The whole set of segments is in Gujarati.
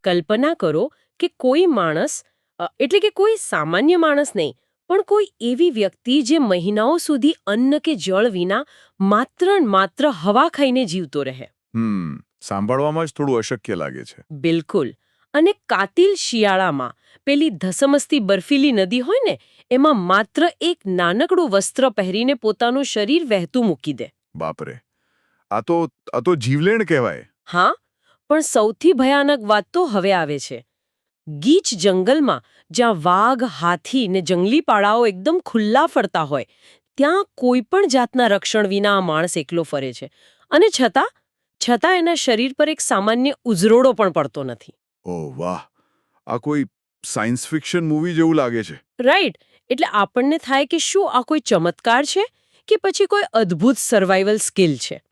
કલ્પના કરો કે કોઈ માણસ એટલે કે કોઈ સામાન્ય માણસ નહીં પણ કોઈ એવી વ્યક્તિ જે મહિનાઓ સુધી અન્ન કે જળ વિના માત્ર ને માત્ર હવા ખાઈને જીવતો રહે. સાંભળવામાં જ થોડું અશક્ય લાગે છે. બિલકુલ. અને કાતિલ શિયાળામાં પેલી ધસમસતી બર્ફીલી નદી હોય ને એમાં માત્ર એક નાનકડું વસ્ત્ર પહેરીને પોતાનું શરીર વહેતું મૂકી દે. બાપરે, આ તો જીવલેણ કહેવાય. હા, પણ સૌથી ભયાનક વાત તો હવે આવે છે. ગીચ જંગલમાં જ્યાં વાઘ, હાથી ને જંગલી પાડાઓ એકદમ ખુલ્લા ફરતા હોય ત્યાં કોઈ પણ જાતના રક્ષણ વિના આ માણસ એકલો ફરે છે. અને છતાં એના શરીર પર એક સામાન્ય ઉઝરોડો પણ પડતો નથી. ઓહ વાહ, આ કોઈ સાયન્સ ફિક્શન મૂવી જેવું લાગે છે. રાઈટ. એટલે આપણને થાય કે શું આ કોઈ ચમત્કાર છે કે પછી કોઈ અદ્ભુત સર્વાઇવલ સ્કિલ છે.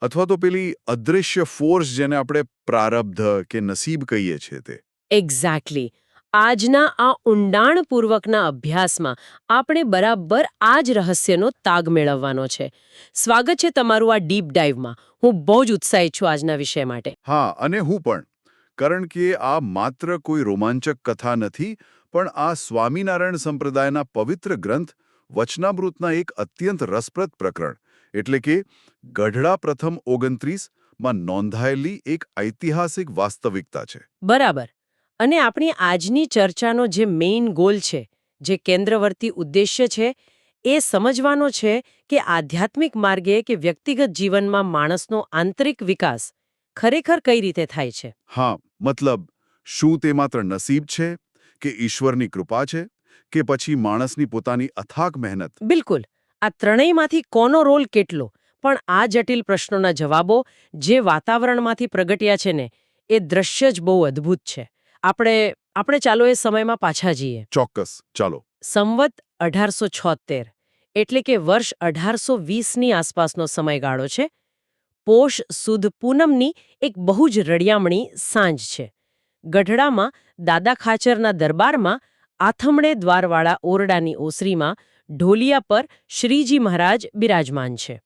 અથવા તો પેલી અદૃશ્ય ફોર્સ જેને આપણે પ્રારબ્ધ કે નસીબ કહીએ છીએ તે. એક્ઝેક્ટલી. આજના આ ઊંડાણપૂર્વકના અભ્યાસમાં આપણે બરાબર આ જ રહસ્યનો તાગ મેળવવાનો છે. સ્વાગત છે તમારું આ ડીપ ડાઇવમાં. હું બહુ જ ઉત્સાહિત છું આજના વિષય માટે. હા, અને હું પણ. કારણ કે આ માત્ર કોઈ રોમાંચક કથા નથી, પણ આ સ્વામિનારાયણ સંપ્રદાયના પવિત્ર ગ્રંથ વચનામૃતના એક અત્યંત રસપ્રદ પ્રકરણ એટલે કે ગઢડા પ્રથમ 29માં નોંધાયેલી એક ઐતિહાસિક વાસ્તવિકતા છે. બરાબર. અને આપણી આજની ચર્ચાનો જે મેઇન ગોલ છે, જે કેન્દ્રવર્તી ઉદ્દેશ્ય છે, એ સમજવાનો છે કે આધ્યાત્મિક માર્ગે કે વ્યક્તિગત જીવનમાં માણસનો આંતરિક વિકાસ ખરેખર કઈ રીતે થાય છે. હા, મતલબ શું તે માત્ર નસીબ છે કે ઈશ્વરની કૃપા છે કે પછી માણસની પોતાની અથાગ મહેનત? બિલકુલ. આ ત્રણેયમાંથી કોનો રોલ કેટલો, પણ આ જટિલ પ્રશ્નોના જવાબો જે વાતાવરણમાંથી પ્રગટ્યા છે ને એ દ્રશ્ય જ બહુ અદ્ભુત છે. આપણે ચાલો એ સમયમાં પાછા જઈએ. ચોક્કસ, ચાલો. સંવત 1876 એટલે કે વર્ષ 1820ની આસપાસનો સમયગાળો છે. પોષ સુદ પૂનમની એક બહુ જ રળિયામણી સાંજ છે. ગઢડામાં દાદા ખાચરના દરબારમાં આથમણે દ્વારવાળા ઓરડાની ઓસરીમાં ઢોલિયા પર શ્રીજી મહારાજ બિરાજમાન છે.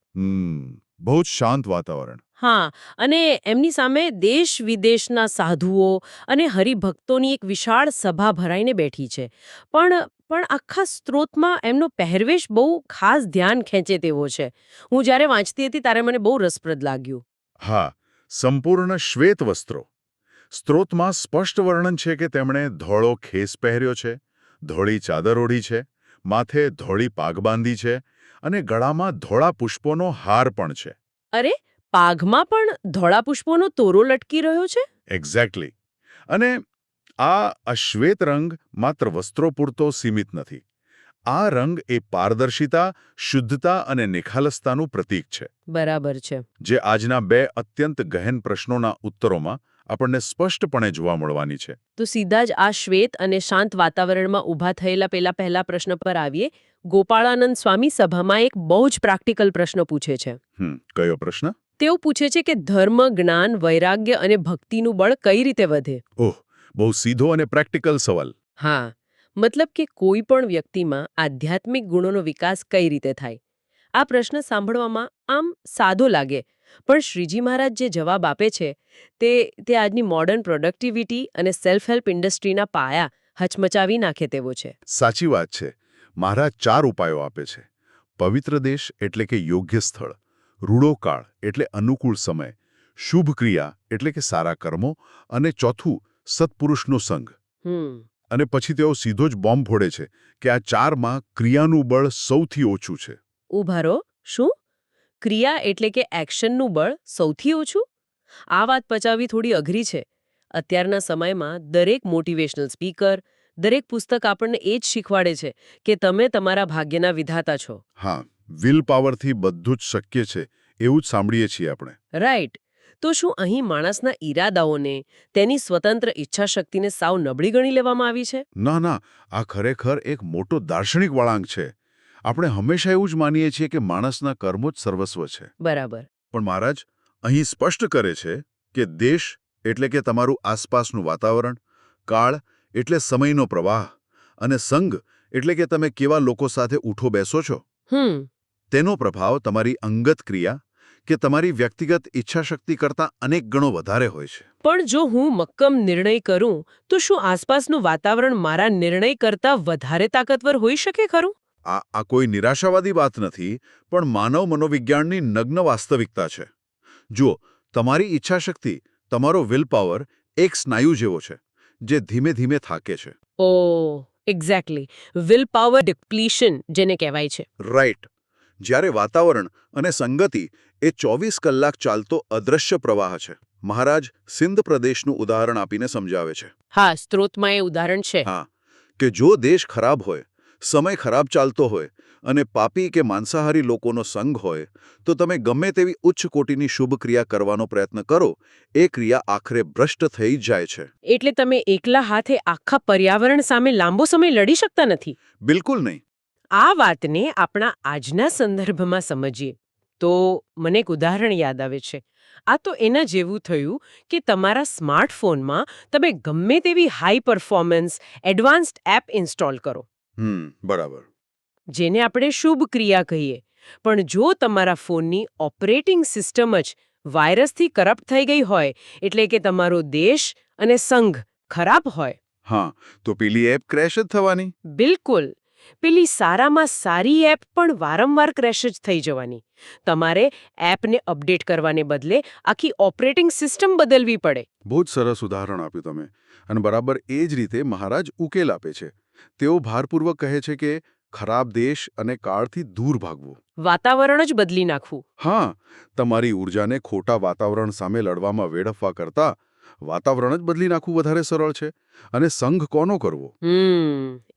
બહુ જ શાંત વાતાવરણ. હા, અને એમની સામે દેશ વિદેશના સાધુઓ અને હરિભક્તોની એક વિશાળ સભા ભરાઈને બેઠી છે. પણ આખા સ્ત્રોતમાં એમનો પહેરવેશ બહુ ખાસ ધ્યાન ખેંચે તેવો છે. હું જ્યારે વાંચતી હતી ત્યારે મને બહુ રસપ્રદ લાગ્યું. હા, સંપૂર્ણ શ્વેત વસ્ત્રો. સ્ત્રોતમાં સ્પષ્ટ વર્ણન છે કે તેમણે ધોળો ખેસ પહેર્યો છે, ધોળી ચાદર ઓઢી છે, માથે ધોળી પાગ બાંધી છે અને ગળામાં ધોળા પુષ્પોનો હાર પણ છે. અરે, પાઘમાં પણ ધોળા પુષ્પોનો તોરો લટકી રહ્યો છે? એક્ઝેક્ટલી. અને આ અશ્વેત રંગ માત્ર વસ્ત્રો પૂરતો સીમિત નથી. આ રંગ એ પારદર્શિતા, શુદ્ધતા અને નિખાલસતાનું પ્રતીક છે. બરાબર છે. જે આજના બે અત્યંત ગહેન પ્રશ્નોના ઉત્તરોમાં આપણને સ્પષ્ટપણે જોવા મળવાની છે. તો સીધા જ આ શ્વેત અને શાંત વાતાવરણમાં ઊભા થયેલા પહેલા પ્રશ્ન પર આવીએ. ગોપાળાનંદ સ્વામી સભામાં એક બહુ જ પ્રેક્ટિકલ પ્રશ્ન પૂછે છે. કયો પ્રશ્ન? તેઓ પૂછે છે કે ધર્મ, જ્ઞાન, વૈરાગ્ય અને ભક્તિનું બળ કઈ રીતે વધે? ઓહ, બહુ સીધો અને પ્રેક્ટિકલ સવાલ. હા, મતલબ કે કોઈ પણ વ્યક્તિમાં આધ્યાત્મિક ગુણોનો વિકાસ કઈ રીતે થાય? આ પ્રશ્ન સાંભળવામાં આમ સાદો લાગે, પણ શ્રીજી મહારાજ જે જવાબ આપે છે તે આજની મોડર્ન પ્રોડક્ટિવિટી અને સેલ્ફ હેલ્પ ઇન્ડસ્ટ્રીના પાયા હચમચાવી નાખે તેવો છે. સાચી વાત છે. મહારાજ 4 ઉપાયો આપે છે. પવિત્ર દેશ એટલે કે યોગ્ય સ્થળ, રૂડો કાળ એટલે અનુકૂળ સમય, શુભ ક્રિયા એટલે કે સારા કર્મો અને ચોથું સત્પુરુષનો સંગ. અને પછી તેઓ સીધો જ બોમ્બ ફોડે છે કે આ 4માં ક્રિયાનું બળ સૌથી ઓછું છે. ઉભા રહો, શું? ક્રિયા એટલે કે એક્શનનું બળ સૌથી ઓછું? આ વાત પચાવવી થોડી અઘરી છે. અત્યારના સમયમાં દરેક મોટિવેશનલ સ્પીકર, દરેક પુસ્તક આપણને એ જ શીખવાડે છે કે તમે તમારા ભાગ્યના વિધાતા છો. હા, વિલ પાવરથી બધું જ શક્ય છે એવું જ સાંભળીએ છીએ આપણે. રાઈટ. તો શું અહીં માણસના ઈરાદાઓને, તેની સ્વતંત્ર ઈચ્છાશક્તિને સાવ નબળી ગણી લેવામાં આવી છે? ના, આ ખરેખર એક મોટો દાર્શનિક વળાંક છે. આપણે હંમેશા એવું જ માનીએ છીએ કે માણસના કર્મો જ સર્વસ્વ છે. બરાબર. પણ મહારાજ અહીં સ્પષ્ટ કરે છે કે દેશ એટલે કે તમારું આસપાસનું વાતાવરણ, કાળ એટલે સમયનો પ્રવાહ અને સંગ એટલે કે તમે કેવા લોકો સાથે ઉઠો બેસો છો, તેનો પ્રભાવ તમારી અંગત ક્રિયા કે તમારી વ્યક્તિગત ઈચ્છાશક્તિ કરતાં અનેક ગણો વધારે હોય છે. પણ જો હું મક્કમ નિર્ણય કરું તો શું આસપાસનું વાતાવરણ મારા નિર્ણય કરતાં વધારે તાકતવર હોઈ શકે ખરું? આ કોઈ નિરાશાવાદી વાત નથી, પણ માનવ મનોવિજ્ઞાનની નગ્ન વાસ્તવિકતા છે. જુઓ, તમારી ઈચ્છાશક્તિ, તમારો વિલ પાવર એક સ્નાયુ જેવો છે, જે ધીમે ધીમે થાકે છે. ઓ એક્ઝેક્ટલી, વિલ પાવર ડિપ્લીશન જેને કહેવાય છે. રાઈટ. જ્યારે વાતાવરણ અને સંગતિ એ 24 કલાક ચાલતો અદૃશ્ય પ્રવાહ છે. મહારાજ સિંધ પ્રદેશનું ઉદાહરણ આપીને સમજાવે છે. હા, સ્ત્રોતમાં એ ઉદાહરણ છે. હા, કે જો દેશ ખરાબ હોય, સમય ખરાબ ચાલતો હોય અને પાપી કે માંસાહારી લોકોનો સંગ હોય, તો તમે ગમે તેવી ઉચ્ચ કોટીની શુભ ક્રિયા કરવાનો પ્રયત્ન કરો, એ ક્રિયા આખરે ભ્રષ્ટ થઈ જ જાય છે. એટલે તમે એકલા હાથે આખા પર્યાવરણ સામે લાંબો સમય લડી શકતા નથી. બિલકુલ નહીં. આ વાતને આપણા આજના સંદર્ભમાં સમજીએ તો મને એક ઉદાહરણ યાદ આવે છે. આ તો એના જેવું થયું કે તમારા સ્માર્ટફોનમાં તમે ગમે તેવી high performance advanced app install કરો, બરાબર. જેને આપણે શુભ ક્રિયા કહીએ, પણ જો તમારા ફોનની ઓપરેટિંગ સિસ્ટમ જ વાયરસથી કરપ્ટ થઈ ગઈ હોય, એટલે કે તમારો દેશ અને સંઘ ખરાબ હોય, હા, તો પેલી એપ ક્રેશ જ થવાની. બિલકુલ. પેલી સારામાં સારી એપ પણ વારંવાર ક્રેશ જ થઈ જવાની. તમારે એપને અપડેટ કરવાને બદલે આખી ઓપરેટિંગ સિસ્ટમ બદલવી પડે. બહુ જ સરસ ઉદાહરણ આપ્યું તમે. અને બરાબર એ જ રીતે મહારાજ ઉકેલ આપે છે. તેઓ ભારપૂર્વક કહે છે કે ખરાબ દેશ અને કાળથી દૂર ભાગવું. વાતાવરણ જ બદલી નાખવું. હા, તમારી ઊર્જાને ખોટા વાતાવરણ સામે લડવામાં વેડફવા કરતાં વાતાવરણ જ બદલી નાખવું વધારે સરળ છે. અને સંઘ કોનો કરવો?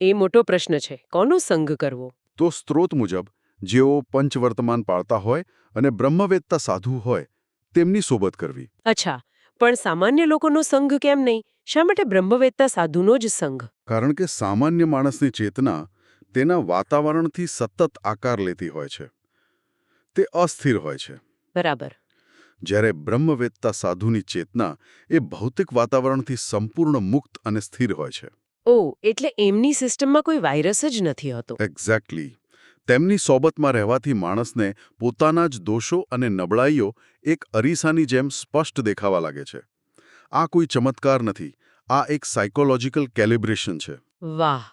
એ મોટો પ્રશ્ન છે. કોનો સંઘ કરવો? તો સ્ત્રોત મુજબ જેઓ પંચવર્તમાન પાળતા હોય અને બ્રહ્મવેત્તા સાધુ હોય, તેમની સોબત કરવી. અચ્છા, પણ સામાન્ય લોકોનો સંઘ કેમ નહીં? શા માટે બ્રહ્મવેત્તા સાધુનો જ સંઘ? કારણ કે સામાન્ય માણસની ચેતના તેના વાતાવરણથી સતત આકાર લેતી હોય છે. તે અસ્થિર હોય છે. બરાબર. જ્યારે બ્રહ્મવેત્તા સાધુની ચેતના એ ભૌતિક વાતાવરણથી સંપૂર્ણ મુક્ત અને સ્થિર હોય છે. એટલે એમની સિસ્ટમમાં કોઈ વાયરસ જ નથી હોતો. એક્ઝેક્ટલી. તેમની સોબતમાં રહેવાથી માણસને પોતાના જ દોષો અને નબળાઈઓ એક અરીસાની જેમ સ્પષ્ટ દેખાવા લાગે છે. આ કોઈ ચમત્કાર નથી. આ એક સાયકોલોજીકલ કેલિબ્રેશન છે. વાહ,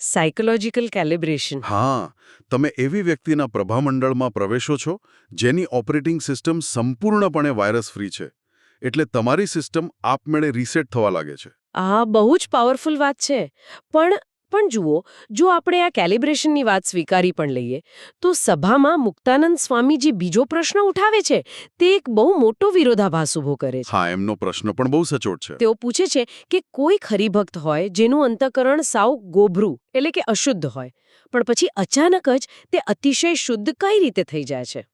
સાયકોલોજીકલ કેલિબ્રેશન. હા, તમે એવી વ્યક્તિના પ્રભામંડળમાં પ્રવેશો છો જેની ઓપરેટિંગ સિસ્ટમ સંપૂર્ણપણે વાયરસ ફ્રી છે. એટલે તમારી સિસ્ટમ આપમેળે રીસેટ થવા લાગે છે. આ બહુ જ પાવરફુલ વાત છે. પણ જુઓ, જો આપણે આ કેલિબ્રેશનની વાત સ્વીકારી પણ લઈએ, તો સભામાં મુક્તાનંદ સ્વામીજી બીજો પ્રશ્ન ઉઠાવે છે. તે એક બહુ મોટો વિરોધાભાસ ઊભો કરે છે. હા, એમનો પ્રશ્ન પણ બહુ સચોટ છે. તેઓ પૂછે છે કે કોઈ હરિભક્ત હોય જેનું અંતઃકરણ સાવ ગોભરું એટલે કે અશુદ્ધ હોય, પણ પછી અચાનક જ તે અતિશય શુદ્ધ કઈ રીતે થઈ જાય છે?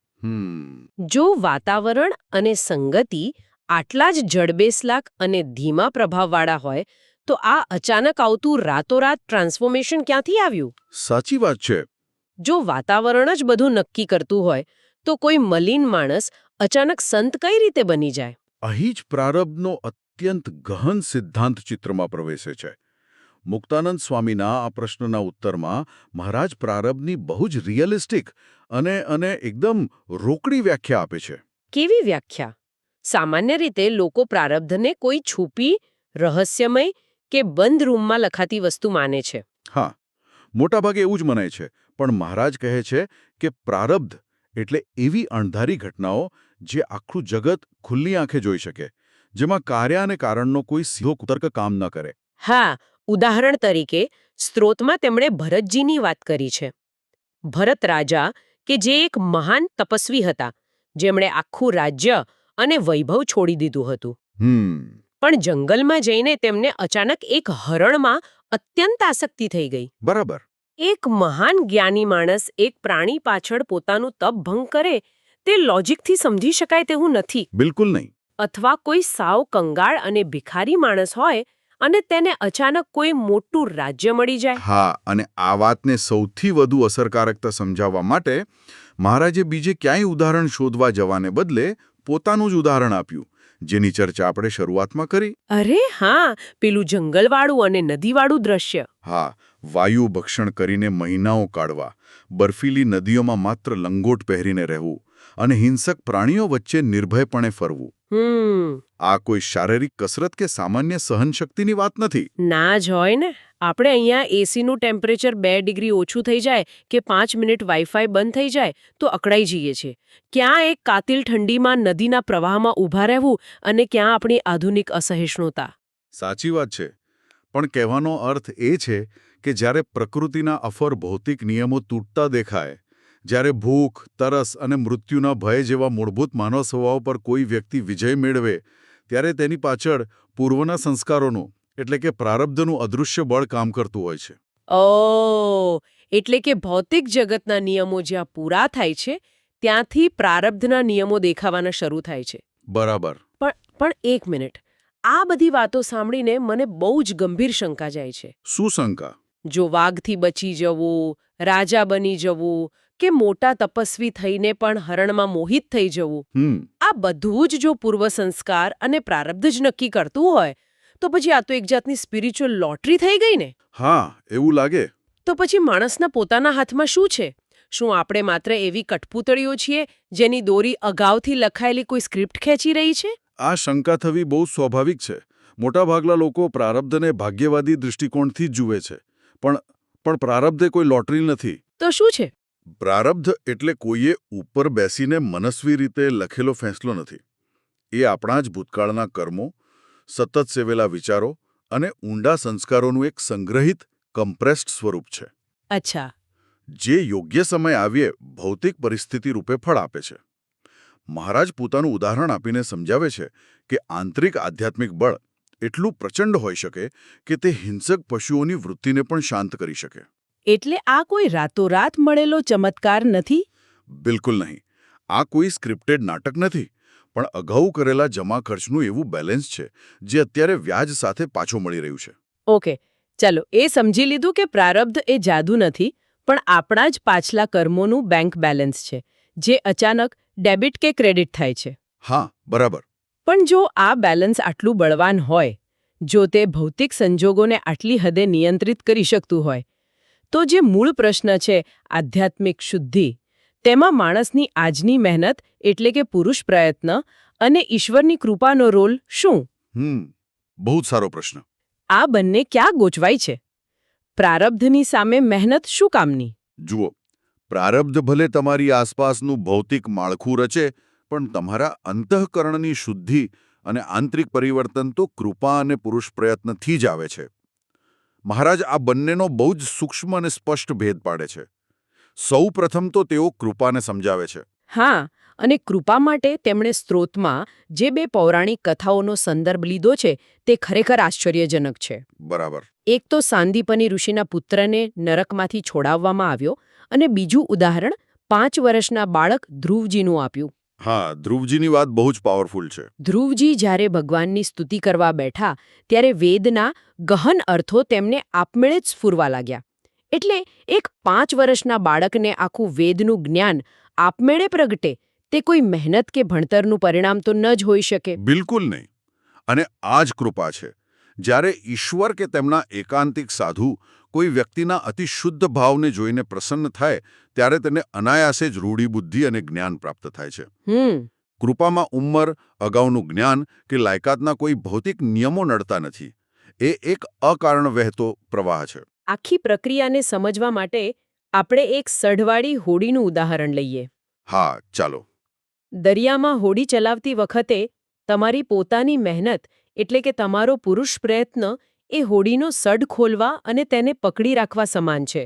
જો વાતાવરણ અને સંગતિ આટલા જ જડબેસલાક અને ધીમા પ્રભાવવાળા હોય, તો આ અચાનક આવતું રાતોરાત ટ્રાન્સફોર્મેશન ક્યાંથી આવ્યું? સાચી વાત છે. જો વાતાવરણ જ બધું નક્કી કરતું હોય, તો કોઈ મલિન માણસ અચાનક સંત કઈ રીતે બની જાય? અહીં જ પ્રારબ્ધનો અત્યંત ગહન સિદ્ધાંત ચિત્રમાં પ્રવેશે છે. મુક્તાનંદ સ્વામીના આ પ્રશ્નના ઉત્તરમાં મહારાજ પ્રારબ્ધની બહુ જ રિયલિસ્ટિક અને એકદમ રોકડી વ્યાખ્યા આપે છે. કેવી વ્યાખ્યા? સામાન્ય રીતે લોકો પ્રારબ્ધને કોઈ છુપી, રહસ્યમય કે બંધ રૂમમાં લખાતી વસ્તુ માને છે. હા, મોટાભાગે એવું જ મનાય છે. પણ મહારાજ કહે છે કે પ્રારબ્ધ એટલે એવી અણધારી ઘટનાઓ જે આખું જગત ખુલ્લી આંખે જોઈ શકે, જેમાં કાર્ય અને કારણનો કોઈ સીધો તર્ક કામ ન કરે. હા, ઉદાહરણ તરીકે સ્ત્રોતમાં તેમણે ભરતજીની વાત કરી છે. ભરત રાજા કે જે એક મહાન તપસ્વી હતા, જેમણે આખું રાજ્ય અને વૈભવ છોડી દીધું હતું. પણ જંગલમાં જઈને તેમને અચાનક એક હરણમાં અત્યંત આસક્તિ થઈ ગઈ. બરાબર. એક મહાન જ્ઞાની માણસ એક પ્રાણી પાછળ પોતાનું તપ ભંગ કરે, તે લોજિકથી સમજી શકાય તેવું નથી. બિલકુલ નહીં. અથવા કોઈ સાવ કંગાળ અને ભિખારી માણસ હોય અને તેને અચાનક કોઈ મોટું રાજ્ય મળી જાય. હા, અને આ વાતને સૌથી વધુ અસરકારકતા સમજાવવા માટે મહારાજે બીજે ક્યાંય ઉદાહરણ શોધવા જવાને બદલે પોતાનું જ ઉદાહરણ આપ્યું, જેની ચર્ચા આપણે શરૂઆતમાં કરી. અરે હા, પેલું જંગલવાળું અને નદીવાળું દ્રશ્ય. હા, વાયુ ભક્ષણ કરીને મહિનાઓ કાઢવા, બર્ફીલી નદીઓમાં માત્ર લંગોટ પહેરીને રહેવું, અને હિંસક પ્રાણીઓ વચ્ચે નિર્ભયપણે ફરવું. આ કોઈ શારીરિક કસરત કે સામાન્ય સહનશક્તિની વાત નથી. ના જ હોય ને. આપણે અહીંયા એસીનું ટેમ્પરેચર 2 ડિગ્રી ઓછું થઈ જાય કે 5 મિનિટ વાઈફાઈ બંધ થઈ જાય તો અકળાઈ જઈએ છીએ. ક્યાં એક કાતિલ ઠંડીમાં નદીના પ્રવાહમાં ઊભા રહેવું અને ક્યાં આપણી આધુનિક અસહિષ્ણુતા. સાચી વાત છે. પણ કહેવાનો અર્થ એ છે કે જ્યારે પ્રકૃતિના અફર ભૌતિક નિયમો તૂટતા દેખાય, જ્યારે ભૂખ, તરસ અને મૃત્યુના ભય જેવા મૂળભૂત માનવ સ્વભાવ પર કોઈ વ્યક્તિ વિજય મેળવે, ત્યારે તેની પાછળ પૂર્વના સંસ્કારોનું એટલે કે પ્રારબ્ધનું અદૃશ્ય બળ કામ કરતું હોય છે. એટલે કે ભૌતિક જગતના નિયમો જ્યાં પૂરા થાય છે ત્યાંથી પ્રારબ્ધના નિયમો દેખાવાના શરૂ થાય છે. બરાબર. પણ એક મિનિટ. આ બધી વાતો સાંભળીને મને બહુ જ ગંભીર શંકા જાય છે. શું શંકા? જો વાઘથી બચી જવું, રાજા બની જવું કે મોટા તપસ્વી થઈને પણ હરણમાં મોહિત થઈ જવું, આ બધું જ જો પૂર્વ સંસ્કાર અને પ્રારબ્ધ જ નક્કી કરતું હોય તો પછી આ તો એક જાતની સ્પિરિચ્યુઅલ લોટરી થઈ ગઈ ને. હા, એવું લાગે. તો પછી માણસના પોતાના હાથમાં શું છે? શું આપણે માત્ર એવી કઠપૂતળીઓ છીએ જેની દોરી અગાઉથી લખાયેલી કોઈ સ્ક્રિપ્ટ ખેંચી રહી છે? આ શંકા થવી બહુ સ્વાભાવિક છે. મોટાભાગના લોકો પ્રારબ્ધને ભાગ્યવાદી દૃષ્ટિકોણથી જ જુએ છે. પણ પ્રારબ્ધ કોઈ લોટરી નથી. તો શું છે? પ્રારબ્ધ એટલે કોઈએ ઉપર બેસીને મનસ્વી રીતે લખેલો ફેંસલો નથી. એ આપણા જ ભૂતકાળના કર્મો, સતત સેવેલા વિચારો અને ઊંડા સંસ્કારોનું એક સંગ્રહિત, કમ્પ્રેસ્ડ સ્વરૂપ છે. અચ્છા. જે યોગ્ય સમય આવ્યે ભૌતિક પરિસ્થિતિ રૂપે ફળ આપે છે. મહારાજ પોતાનું ઉદાહરણ આપીને સમજાવે છે કે આંતરિક આધ્યાત્મિક બળ એટલું પ્રચંડ હોઈ શકે કે તે હિંસક પશુઓની વૃત્તિને પણ શાંત કરી શકે. એટલે આ કોઈ રાતોરાત મળેલો ચમત્કાર નથી? બિલકુલ નહીં. આ કોઈ સ્ક્રિપ્ટેડ નાટક નથી, પણ અગાઉ કરેલા જમા ખર્ચનું એવું બેલેન્સ છે જે અત્યારે વ્યાજ સાથે પાછું મળી રહ્યું છે. ઓકે, ચાલો એ સમજી લીધું કે પ્રારબ્ધ એ જાદુ નથી, પણ આપણા જ પાછલા કર્મોનું બેંક બેલેન્સ છે, જે અચાનક ડેબિટ કે ક્રેડિટ થાય છે. હા, બરાબર. પણ જો આ બેલેન્સ આટલું બળવાન હોય, જો તે ભૌતિક સંજોગોને આટલી હદે નિયંત્રિત કરી શકતું હોય, તો જે મૂળ પ્રશ્ન છે આધ્યાત્મિક શુદ્ધિ, તેમાં માણસની આજની મહેનત એટલે કે પુરુષ પ્રયત્ન અને ઈશ્વરની કૃપાનો રોલ શું? બહુ જ સારો પ્રશ્ન. આ બંને ક્યાં ગોચવાય છે? પ્રારબ્ધની સામે મહેનત શું કામની? જુઓ, પ્રારબ્ધ ભલે તમારી આસપાસનું ભૌતિક માળખું રચે, પણ તમારા અંતઃકરણની શુદ્ધિ અને આંતરિક પરિવર્તન તો કૃપા અને પુરુષ પ્રયત્નથી જ આવે છે. મહારાજ આ બંનેનો બહુ જ સૂક્ષ્મ અને સ્પષ્ટ ભેદ પાડે છે. સૌ પ્રથમ તો તેઓ કૃપાને સમજાવે છે. હા, અને કૃપા માટે તેમણે સ્ત્રોતમાં જે 2 પૌરાણિક કથાઓનો સંદર્ભ લીધો છે તે ખરેખર આશ્ચર્યજનક છે. બરાબર. એક તો સાંદીપની ઋષિના પુત્રને નરકમાંથી છોડાવવામાં આવ્યો અને બીજું ઉદાહરણ 5 વર્ષના બાળક ધ્રુવજીનું આપ્યું. હા, ધ્રુવજીની વાત બહુ જ પાવરફુલ છે. ધ્રુવજી જ્યારે ભગવાનની સ્તુતિ કરવા બેઠા ત્યારે વેદના ગહન અર્થો તેમને આપમેળે જ સ્ફુરવા લાગ્યા. એટલે એક 5 વર્ષના બાળકને આખું વેદનું જ્ઞાન આપમેળે પ્રગટે તે કોઈ મહેનત કે ભણતરનું પરિણામ તો ન જ હોઈ શકે. બિલકુલ નહીં. અને આ જ કૃપા છે. જ્યારે ઈશ્વર કે તેમના એકાંતિક સાધુ કોઈ વ્યક્તિના અતિશુદ્ધ ભાવને જોઈને પ્રસન્ન થાય, ત્યારે તેને અનાયાસે જ રૂઢી બુદ્ધિ અને જ્ઞાન પ્રાપ્ત થાય છે. કૃપામાં ઉંમર, અગાઉનું જ્ઞાન કે લાયકાતના કોઈ ભૌતિક નિયમો નડતા નથી. એ એક અકારણ વહેતો પ્રવાહ છે. આખી પ્રક્રિયાને સમજવા માટે આપણે એક સઢવાળી હોડીનું ઉદાહરણ લઈએ. હા, ચાલો. દરિયામાં હોડી ચલાવતી વખતે તમારી પોતાની મહેનત એટલે કે તમારો પુરુષ પ્રયત્ન એ હોડીનો સઢ ખોલવા અને તેને પકડી રાખવા સમાન છે,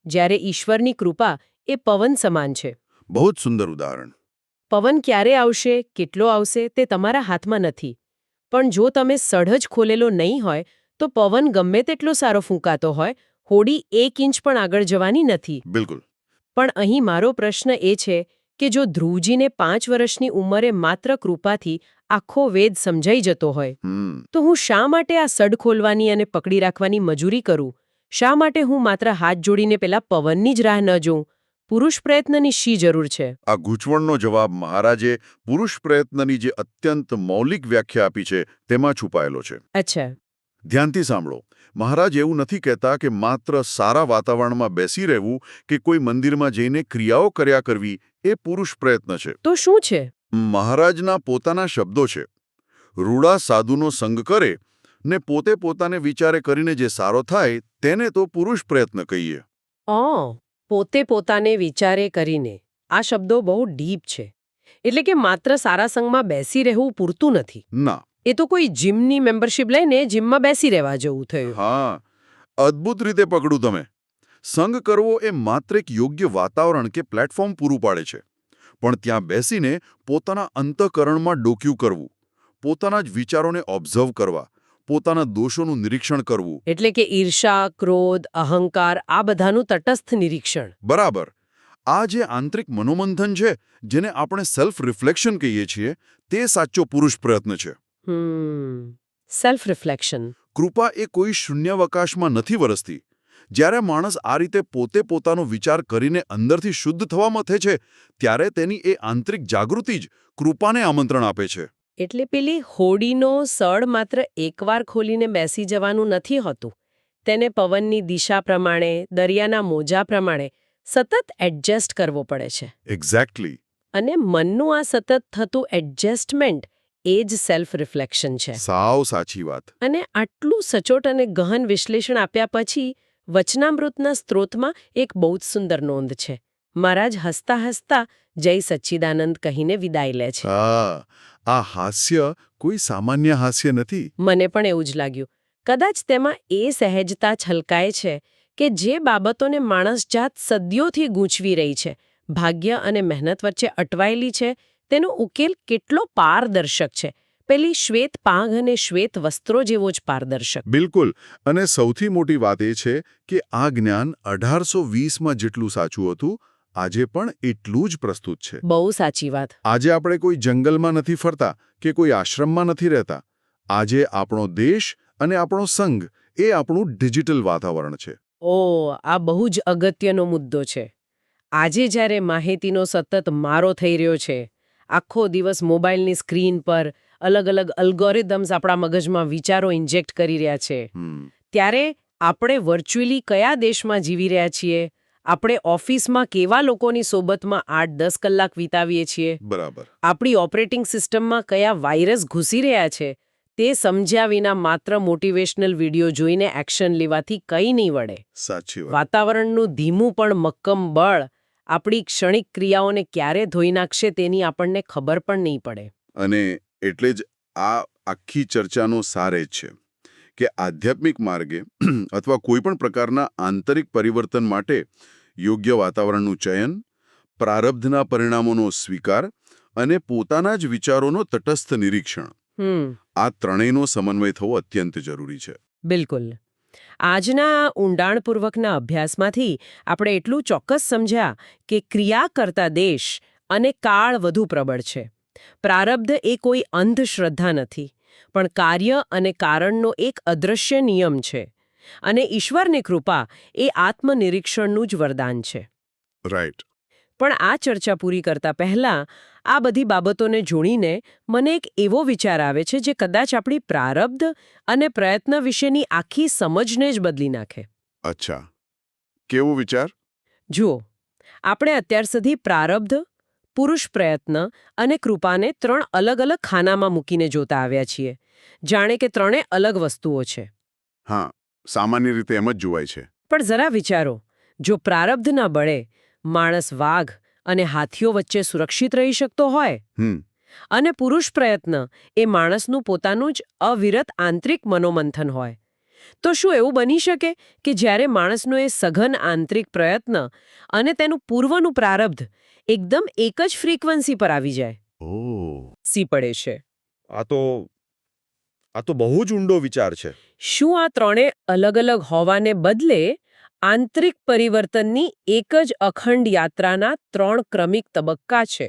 જ્યારે ઈશ્વરની કૃપા એ પવન સમાન છે. બહુ જ સુંદર ઉદાહરણ. પવન ક્યારે આવશે, કેટલો આવશે તે તમારા હાથમાં નથી, પણ જો તમે સઢ જ ખોલેલો નહીં હોય તો પવન ગમે તેટલો સારો ફૂંકાતો હોય, હોડી 1 ઇંચ પણ આગળ જવાની નથી. બિલકુલ. પણ અહીં મારો પ્રશ્ન એ છે કે જો ધ્રુવજીને 5 વર્ષની ઉંમરે માત્ર કૃપાથી આખો વેદ સમજાઈ જતો હોય, તો હું શા માટે આ સઢ ખોલવાની અને પકડી રાખવાની મજૂરી કરું? શા માટે હું માત્ર હાથ જોડીને પેલા પવનની જ રાહ ન જોઉં? પુરુષ પ્રયત્નની શી જરૂર છે? આ ગૂંચવણનો જવાબ મહારાજે પુરુષ પ્રયત્નની જે અત્યંત મૌલિક વ્યાખ્યા આપી છે તેમાં છુપાયેલો છે. અચ્છા. ધ્યાનથી સાંભળો. મહારાજ એવું નથી કહેતા કે માત્ર સારા વાતાવરણમાં બેસી રહેવું કે કોઈ મંદિરમાં જઈને ક્રિયાઓ કર્યા કરવી એ પુરુષ પ્રયત્ન છે. તો શું છે? મહારાજના પોતાના શબ્દો છે. રૂડા સાધુનો સંગ કરે ને પોતે પોતાને વિચારે કરીને જે સારો થાય તેને તો પુરુષ પ્રયત્ન કહીએ. પોતે પોતાને વિચારે કરીને. આ શબ્દો બહુ ડીપ છે. એટલે કે માત્ર સારા સંગમાં બેસી રહેવું પૂરતું નથી. ના. એ તો કોઈ જીમની મેમ્બરશિપ લઈને જીમમાં બેસી રહેવા જેવું થયું. હા, અદ્ભુત રીતે પકડું તમે. સંગ કરવો એ માત્ર એક યોગ્ય વાતાવરણ કે પ્લેટફોર્મ પૂરું પાડે છે. પણ ત્યાં બેસીને પોતાના અંતઃકરણમાં ડોક્યું કરવું, પોતાના જ વિચારોને ઓબ્ઝર્વ કરવા, પોતાના દોષોનું નિરીક્ષણ કરવું. એટલે કે ઈર્ષા, ક્રોધ, અહંકાર આ બધાનું તટસ્થ નિરીક્ષણ. બરાબર. આ જે આંતરિક મનોમંથન છે, જેને આપણે સેલ્ફ રિફ્લેક્શન કહીએ છીએ, તે સાચો પુરુષ પ્રયત્ન છે. Self reflection. કૃપા એ કોઈ શૂન્યાવકાશમાં નથી વરસતી. જ્યારે માણસ આ રીતે પોતે પોતાનો વિચાર કરીને અંદરથી શુદ્ધ થવા મથે છે, ત્યારે તેની એ આંતરિક જાગૃતિ જ કૃપાને આમંત્રણ આપે છે. એટલે પેલી હોડીનો સળ માત્ર એકવાર ખોલીને બેસી જવાનું નથી હોતું. તેને પવનની દિશા પ્રમાણે, દરિયાના મોજા પ્રમાણે સતત એડજસ્ટ કરવો પડે છે. એક્ઝેક્ટલી. અને મનનું આ સતત થતું એડજસ્ટમેન્ટ એ જ સેલ્ફ રિફ્લેક્શન છે. સાવ સાચી વાત. અને આટલું સચોટ અને ગહન વિશ્લેષણ આપ્યા પછી વચનામૃતના સ્ત્રોતમાં એક બહુ જ સુંદર નોંધ છે. મહારાજ હસતા હસતા જય સચ્ચિદાનંદ કહીને વિદાય લે છે. આ હાસ્ય કોઈ સામાન્ય હાસ્ય નથી. મને પણ એવું જ લાગ્યું. કદાચ તેમાં એ સહેજતા છલકાય છે કે જે બાબતોને માણસ જાત સદીઓથી ગૂંચવી રહી છે, ભાગ્ય અને મહેનત વચ્ચે અટવાયેલી છે, તેનો ઉકેલ કેટલો પારદર્શક છે. પેલી શ્વેત પાંઘ અને શ્વેત વસ્ત્રો જેવો જ પારદર્શક. બિલકુલ. અને સૌથી મોટી વાત એ છે કે આ જ્ઞાન 1820માં જેટલું સાચું હતું, આજે પણ એટલું જ પ્રસ્તુત છે. બહુ સાચી વાત. આજે આપણે કોઈ જંગલમાં નથી ફરતા કે કોઈ આશ્રમમાં નથી રહેતા. આજે આપણો દેશ અને આપણો સંઘ એ આપણું ડિજિટલ વાતાવરણ છે. આ બહુ જ અગત્યનો મુદ્દો છે. આજે જ્યારે માહિતીનો સતત મારો થઈ રહ્યો છે, આખો દિવસ મોબાઈલની સ્ક્રીન પર અલગ અલગ અલ્ગોરિધમ્સ આપણા મગજમાં વિચારો ઇન્જેક્ટ કરી રહ્યા છે, ત્યારે આપણે વર્ચ્યુઅલી કયા દેશમાં જીવી રહ્યા છીએ, આપણે ઓફિસમાં કેવા લોકોની સોબતમાં 8-10 કલાક વિતાવીએ છીએ, બરાબર, આપણી ઓપરેટિંગ સિસ્ટમમાં કયા વાયરસ ઘૂસી રહ્યા છે, તે સમજ્યા વિના માત્ર મોટિવેશનલ વિડીયો જોઈને એક્શન લેવાથી કંઈ નહીં વળે. સાચી વાત. વાતાવરણનું ધીમું પણ મક્કમ બળ આપણી ક્ષણિક ક્રિયાઓને ક્યારે ધોઈ નાખશે તેની આપણને ખબર પણ નહીં પડે. અને એટલે જ આ આખી ચર્ચાનો સાર એ છે કે આધ્યાત્મિક માર્ગે અથવા કોઈપણ પ્રકારના આંતરિક પરિવર્તન માટે યોગ્ય વાતાવરણનું ચયન, પ્રારબ્ધના પરિણામોનો સ્વીકાર અને પોતાના જ વિચારોનો તટસ્થ નિરીક્ષણ, આ ત્રણેયનો સમન્વય થવો અત્યંત જરૂરી છે. બિલકુલ. આજના ઊંડાણપૂર્વકના અભ્યાસમાંથી આપણે એટલું ચોક્કસ સમજ્યા કે ક્રિયા કરતા દેશ અને કાળ વધુ પ્રબળ છે. પ્રારબ્ધ એ કોઈ અંધશ્રદ્ધા નથી, પણ કાર્ય અને કારણનો એક અદૃશ્ય નિયમ છે. અને ઈશ્વરની કૃપા એ આત્મનિરીક્ષણનું જ વરદાન છે. રાઈટ. પણ આ ચર્ચા પૂરી કરતા પહેલા આ બધી બાબતોને જોડીને મને એક એવો વિચાર આવે છે જે કદાચ આપણી પ્રારબ્ધ અને પ્રયત્ન વિશેની આખી સમજને જ બદલી નાખે. અચ્છા, કેવો વિચાર? જુઓ, આપણે અત્યાર સુધી પ્રારબ્ધ, પુરુષ પ્રયત્ન અને કૃપાને 3 અલગ અલગ ખાનામાં મૂકીને જોતા આવ્યા છીએ, જાણે કે ત્રણે અલગ વસ્તુઓ છે. હા, સામાન્ય રીતે એમ જ જોવાય છે. પણ જરા વિચારો, જો પ્રારબ્ધના બળે માણસ વાઘ અને હાથીઓ વચ્ચે સુરક્ષિત રહી શકતો હોય, અને પુરુષ પ્રયત્ન એ માણસનું પોતાનું જ અવિરત આંતરિક મનોમંથન હોય, તો શું એવું બની શકે કે જ્યારે માણસનો એ સઘન આંતરિક પ્રયત્ન અને તેનું પૂર્વનું પ્રારબ્ધ એકદમ એક જ ફ્રીક્વન્સી પર આવી જાય? સી પડે છે. આ તો બહુ જ ઊંડો વિચાર છે. શું આ ત્રણે અલગ અલગ હોવાને બદલે આંતરિક પરિવર્તનની એક જ અખંડ યાત્રાના 3 ક્રમિક તબક્કા છે?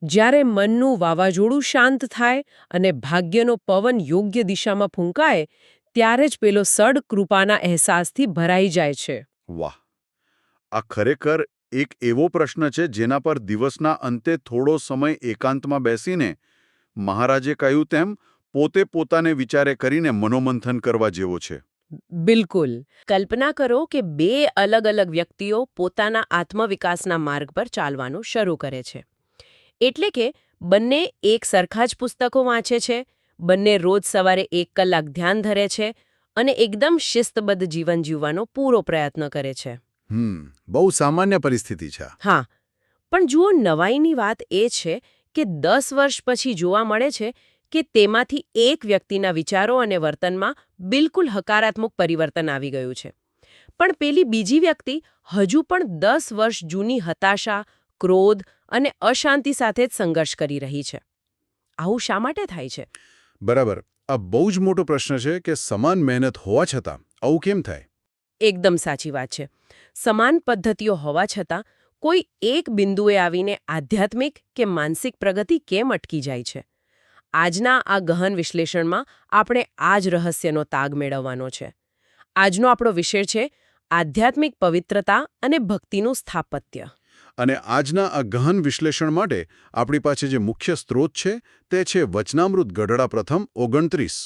જ્યારે મનનું વાવાઝોડું શાંત થાય અને ભાગ્યનો પવન યોગ્ય દિશામાં ફૂંકાય, ત્યારે જ પેલો સડ કૃપાના અહેસાસથી ભરાઈ જાય છે. વાહ! આ ખરેખર એક એવો પ્રશ્ન છે જેના પર દિવસના અંતે થોડો સમય એકાંતમાં બેસીને મહારાજે કહ્યું તેમ પોતે પોતાને વિચારે કરીને મનોમંથન કરવા જેવો છે. બિલકુલ. કલ્પના કરો કે બે અલગ અલગ વ્યક્તિઓ પોતાના આત્મવિકાસના માર્ગ પર ચાલવાનું શરૂ કરે છે. એટલે કે બંને એક સરખા જ પુસ્તકો વાંચે છે, બંને રોજ સવારે 1 કલાક ધ્યાન ધરે છે અને એકદમ શિસ્તબદ્ધ જીવન જીવવાનો પૂરો પ્રયત્ન કરે છે. બહુ સામાન્ય પરિસ્થિતિ છે. હા, પણ જુઓ, નવાઈની વાત એ છે કે 10 વર્ષ પછી જોવા મળે છે કે તેમાંથી એક વ્યક્તિના વિચારો અને વર્તનમાં બિલકુલ હકારાત્મક પરિવર્તન આવી ગયું છે. પણ પેલી બીજી વ્યક્તિ હજુ પણ 10 વર્ષ જૂની હતાશા, ક્રોધ અને અશાંતિ સાથે જ સંઘર્ષ કરી રહી છે. આવું શા માટે થાય છે? બરાબર. આ બહુ જ મોટો પ્રશ્ન છે કે સમાન મહેનત હોવા છતાં આવું કેમ થાય? એકદમ સાચી વાત છે. સમાન પદ્ધતિઓ હોવા છતાં કોઈ એક બિંદુએ આવીને આધ્યાત્મિક કે માનસિક પ્રગતિ કેમ અટકી જાય છે? આજના આ ગહન વિશ્લેષણમાં આપણે આ જ રહસ્યનો તાગ મેળવવાનો છે. આજનો આપણો વિષય છે આધ્યાત્મિક પવિત્રતા અને ભક્તિનું સ્થાપત્ય. અને આજના આ ગહન વિશ્લેષણ માટે આપણી પાસે જે મુખ્ય સ્ત્રોત છે તે છે વચનામૃત ગઢડા પ્રથમ 29.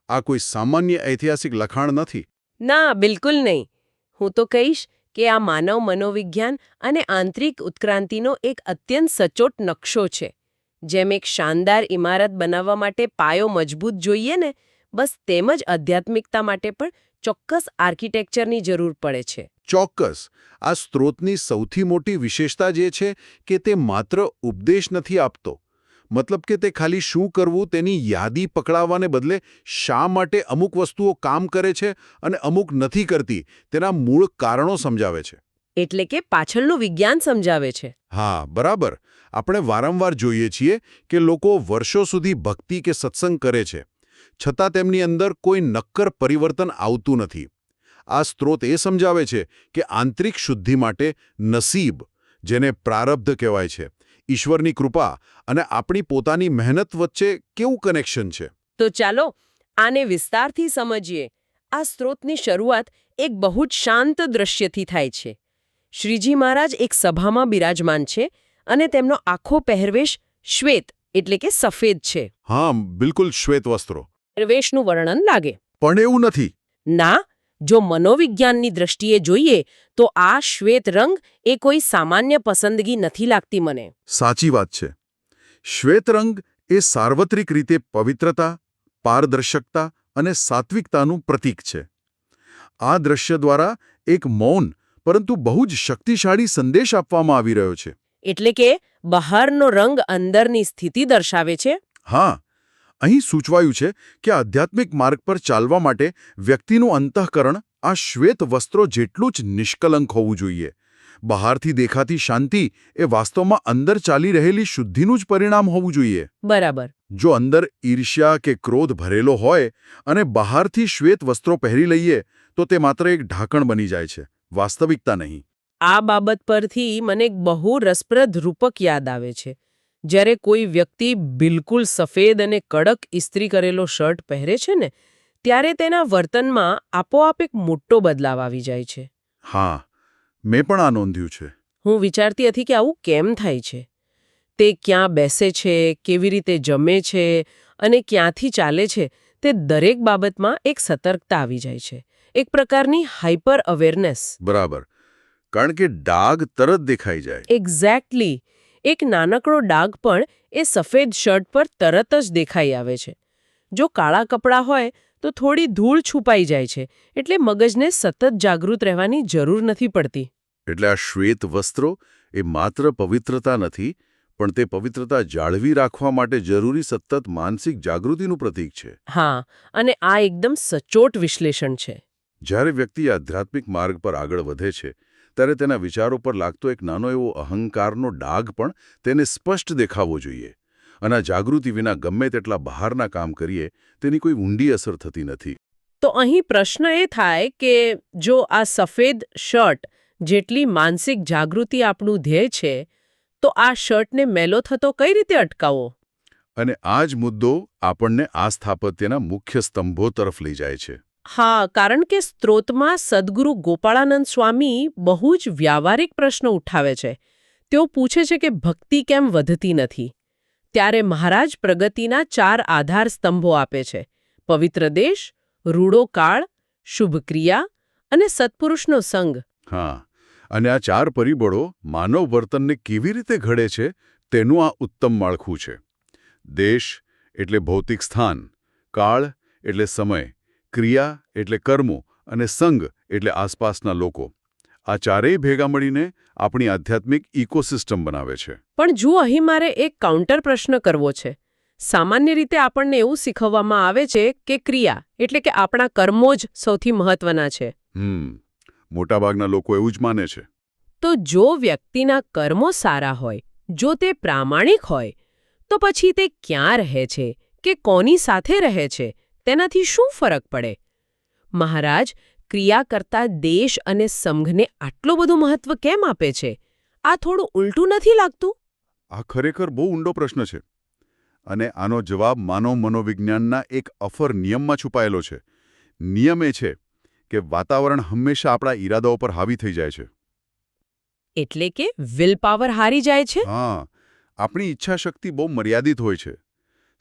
આ કોઈ સામાન્ય ઐતિહાસિક લખાણ નથી. ના, બિલકુલ નહીં. હું તો કહીશ કે આ માનવ મનોવિજ્ઞાન અને આંતરિક ઉત્ક્રાંતિનો એક અત્યંત સચોટ નકશો છે. જેમ એક શાનદાર ઇમારત બનાવવા માટે પાયો મજબૂત જોઈએ ને, બસ તેમ જ આધ્યાત્મિકતા માટે પણ ચોક્કસ આર્કિટેક્ચરની જરૂર પડે છે. ચોક્કસ. આ સ્ત્રોતની સૌથી મોટી વિશેષતા જે છે કે તે માત્ર ઉપદેશ નથી આપતો. મતલબ કે તે ખાલી શું કરવું તેની યાદી પકડાવવાને બદલે શા માટે અમુક વસ્તુઓ કામ કરે છે અને અમુક નથી કરતી તેના મૂળ કારણો સમજાવે છે. એટલે કે પાછળનું વિજ્ઞાન સમજાવે છે. હા, બરાબર. આપણે વારંવાર જોઈએ છીએ કે લોકો વર્ષો સુધી ભક્તિ કે સત્સંગ કરે છે, છતાં તેમની અંદર કોઈ નક્કર પરિવર્તન આવતું નથી. આ સ્ત્રોત એ સમજાવે છે કે આંતરિક શુદ્ધિ માટે નસીબ, જેને પ્રારબ્ધ કહેવાય છે, ઈશ્વરની કૃપા અને આપણી પોતાની મહેનત વચ્ચે કેવું કનેક્શન છે. તો ચાલો આને વિસ્તારથી સમજીએ. આ સ્ત્રોતની શરૂઆત એક બહુ જ શાંત દ્રશ્યથી થાય છે. શ્રીજી મહારાજ એક સભામાં બિરાજમાન છે અને તેમનો આખો પહેરવેશ શ્વેત એટલે કે સફેદ છે. હા, બિલકુલ શ્વેત વસ્ત્રો. પહેરવેશનું વર્ણન લાગે. પણ એવું નથી. ના, જો મનોવિજ્ઞાનની દ્રષ્ટિએ જોઈએ તો આ શ્વેત રંગ એ કોઈ સામાન્ય પસંદગી નથી લાગતી મને. સાચી વાત છે. શ્વેત રંગ એ સાર્વત્રિક રીતે પવિત્રતા, પારદર્શકતા અને સાત્વિકતાનું પ્રતીક છે. આ દ્રશ્ય દ્વારા એક મૌન પરંતુ બહુ જ શક્તિશાળી સંદેશ આપવામાં આવી રહ્યો છે. એટલે કે બહારનો રંગ અંદરની સ્થિતિ દર્શાવે છે. હા, અહીં સૂચવાયું છે કે આધ્યાત્મિક માર્ગ પર ચાલવા માટે વ્યક્તિનું અંતઃકરણ આ શ્વેત વસ્ત્રો જેટલું જ નિષ્કલંક હોવું જોઈએ. બહારથી દેખાતી શાંતિ એ વાસ્તવમાં અંદર ચાલી રહેલી શુદ્ધિનું જ પરિણામ હોવું જોઈએ. બરાબર. જો અંદર ઈર્ષ્યા કે ક્રોધ ભરેલો હોય અને બહારથી શ્વેત વસ્ત્રો પહેરી લઈએ તો તે માત્ર એક ઢાંકણ બની જાય છે, વાસ્તવિકતા નહીં. આ બાબત પરથી મને એક બહુ રસપ્રદ રૂપક યાદ આવે છે. જ્યારે કોઈ વ્યક્તિ બિલકુલ સફેદ અને કડક ઇસ્ત્રી કરેલો શર્ટ પહેરે છે ને, ત્યારે તેના વર્તનમાં આપોઆપ એક મોટો બદલાવ આવી જાય છે. હા, મેં પણ આ નોંધ્યું છે. હું વિચારતી હતી કે આવું કેમ થાય છે. તે ક્યાં બેસે છે, કેવી રીતે જમે છે અને ક્યાંથી ચાલે છે, તે દરેક બાબતમાં એક સતર્કતા આવી જાય છે, એક પ્રકારની હાઇપર અવેરનેસ. બરાબર. કારણ કે ડાઘ તરત દેખાઈ જાય. એક્ઝેક્ટલી. એક નાનકડો ડાઘ પણ એ સફેદ શર્ટ પર તરત જ દેખાઈ આવે છે. જો કાળા કપડાં હોય તો થોડી ધૂળ છુપાઈ જાય છે, એટલે મગજને સતત જાગૃત રહેવાની જરૂર નથી પડતી. એટલે આ શ્વેત વસ્ત્રો એ માત્ર પવિત્રતા નથી, પણ તે પવિત્રતા જાળવી રાખવા માટે જરૂરી સતત માનસિક જાગૃતિનું પ્રતીક છે. હા, અને આ એકદમ સચોટ વિશ્લેષણ છે. જ્યારે વ્યક્તિ આધ્યાત્મિક માર્ગ પર આગળ વધે છે ત્યારે તેના વિચારો પર લાગતો એક નાનો એવો અહંકારનો ડાઘ પણ તેને સ્પષ્ટ દેખાવો જોઈએ. અને આ જાગૃતિ વિના ગમે તેટલા બહારના કામ કરીએ તેની કોઈ ઊંડી અસર થતી નથી. તો અહીં પ્રશ્ન એ થાય કે જો આ સફેદ શર્ટ જેટલી માનસિક જાગૃતિ આપણું ધ્યેય છે, તો આ શર્ટને મેલો થતો કઈ રીતે અટકાવવો? અને આ જ મુદ્દો આપણને આ સ્થાપત્યના મુખ્ય સ્તંભો તરફ લઈ જાય છે. હા, કારણ કે સ્ત્રોતમાં સદ્ગુરુ ગોપાળાનંદ સ્વામી બહુ જ વ્યાવહારિક પ્રશ્ન ઉઠાવે છે. તેઓ પૂછે છે કે ભક્તિ કેમ વધતી નથી? ત્યારે મહારાજ પ્રગતિના 4 આધાર સ્તંભો આપે છે: પવિત્ર દેશ, રૂડો કાળ, શુભ ક્રિયા અને સત્પુરુષનો સંગ. હા, અને આ 4 પરિબળો માનવ વર્તનને કેવી રીતે ઘડે છે તેનું આ ઉત્તમ માળખું છે. દેશ એટલે ભૌતિક સ્થાન, કાળ એટલે સમય, ક્રિયા એટલે કર્મો અને સંગ એટલે આસપાસના લોકો. આ ચારેય ભેગા મળીને આપણી આધ્યાત્મિક ઇકોસિસ્ટમ બનાવે છે. પણ જો અહીં મારે એક કાઉન્ટર પ્રશ્ન કરવો છે. સામાન્ય રીતે આપણને એવું શીખવવામાં આવે છે કે ક્રિયા એટલે કે આપણા કર્મો જ સૌથી મહત્વના છે. મોટાભાગના લોકો એવું જ માને છે. તો જો વ્યક્તિના કર્મો સારા હોય, જો તે પ્રામાણિક હોય, તો પછી તે ક્યાં રહે છે કે કોની સાથે રહે છે તેનાથી શું ફરક પડે? મહારાજ ક્રિયા કરતા દેશ અને સંઘને આટલું બધું મહત્વ કેમ આપે છે? આ થોડું ઉલટું નથી લાગતું? આ ખરેખર બહુ ઊંડો પ્રશ્ન છે. અને આનો જવાબ માનવ મનોવિજ્ઞાનના એક અફર નિયમમાં છુપાયેલો છે. નિયમ એ છે કે વાતાવરણ હંમેશા આપણા ઈરાદાઓ પર હાવી થઈ જાય છે. એટલે કે વિલ પાવર હારી જાય છે? હા, આપણી ઈચ્છાશક્તિ બહુ મર્યાદિત હોય છે.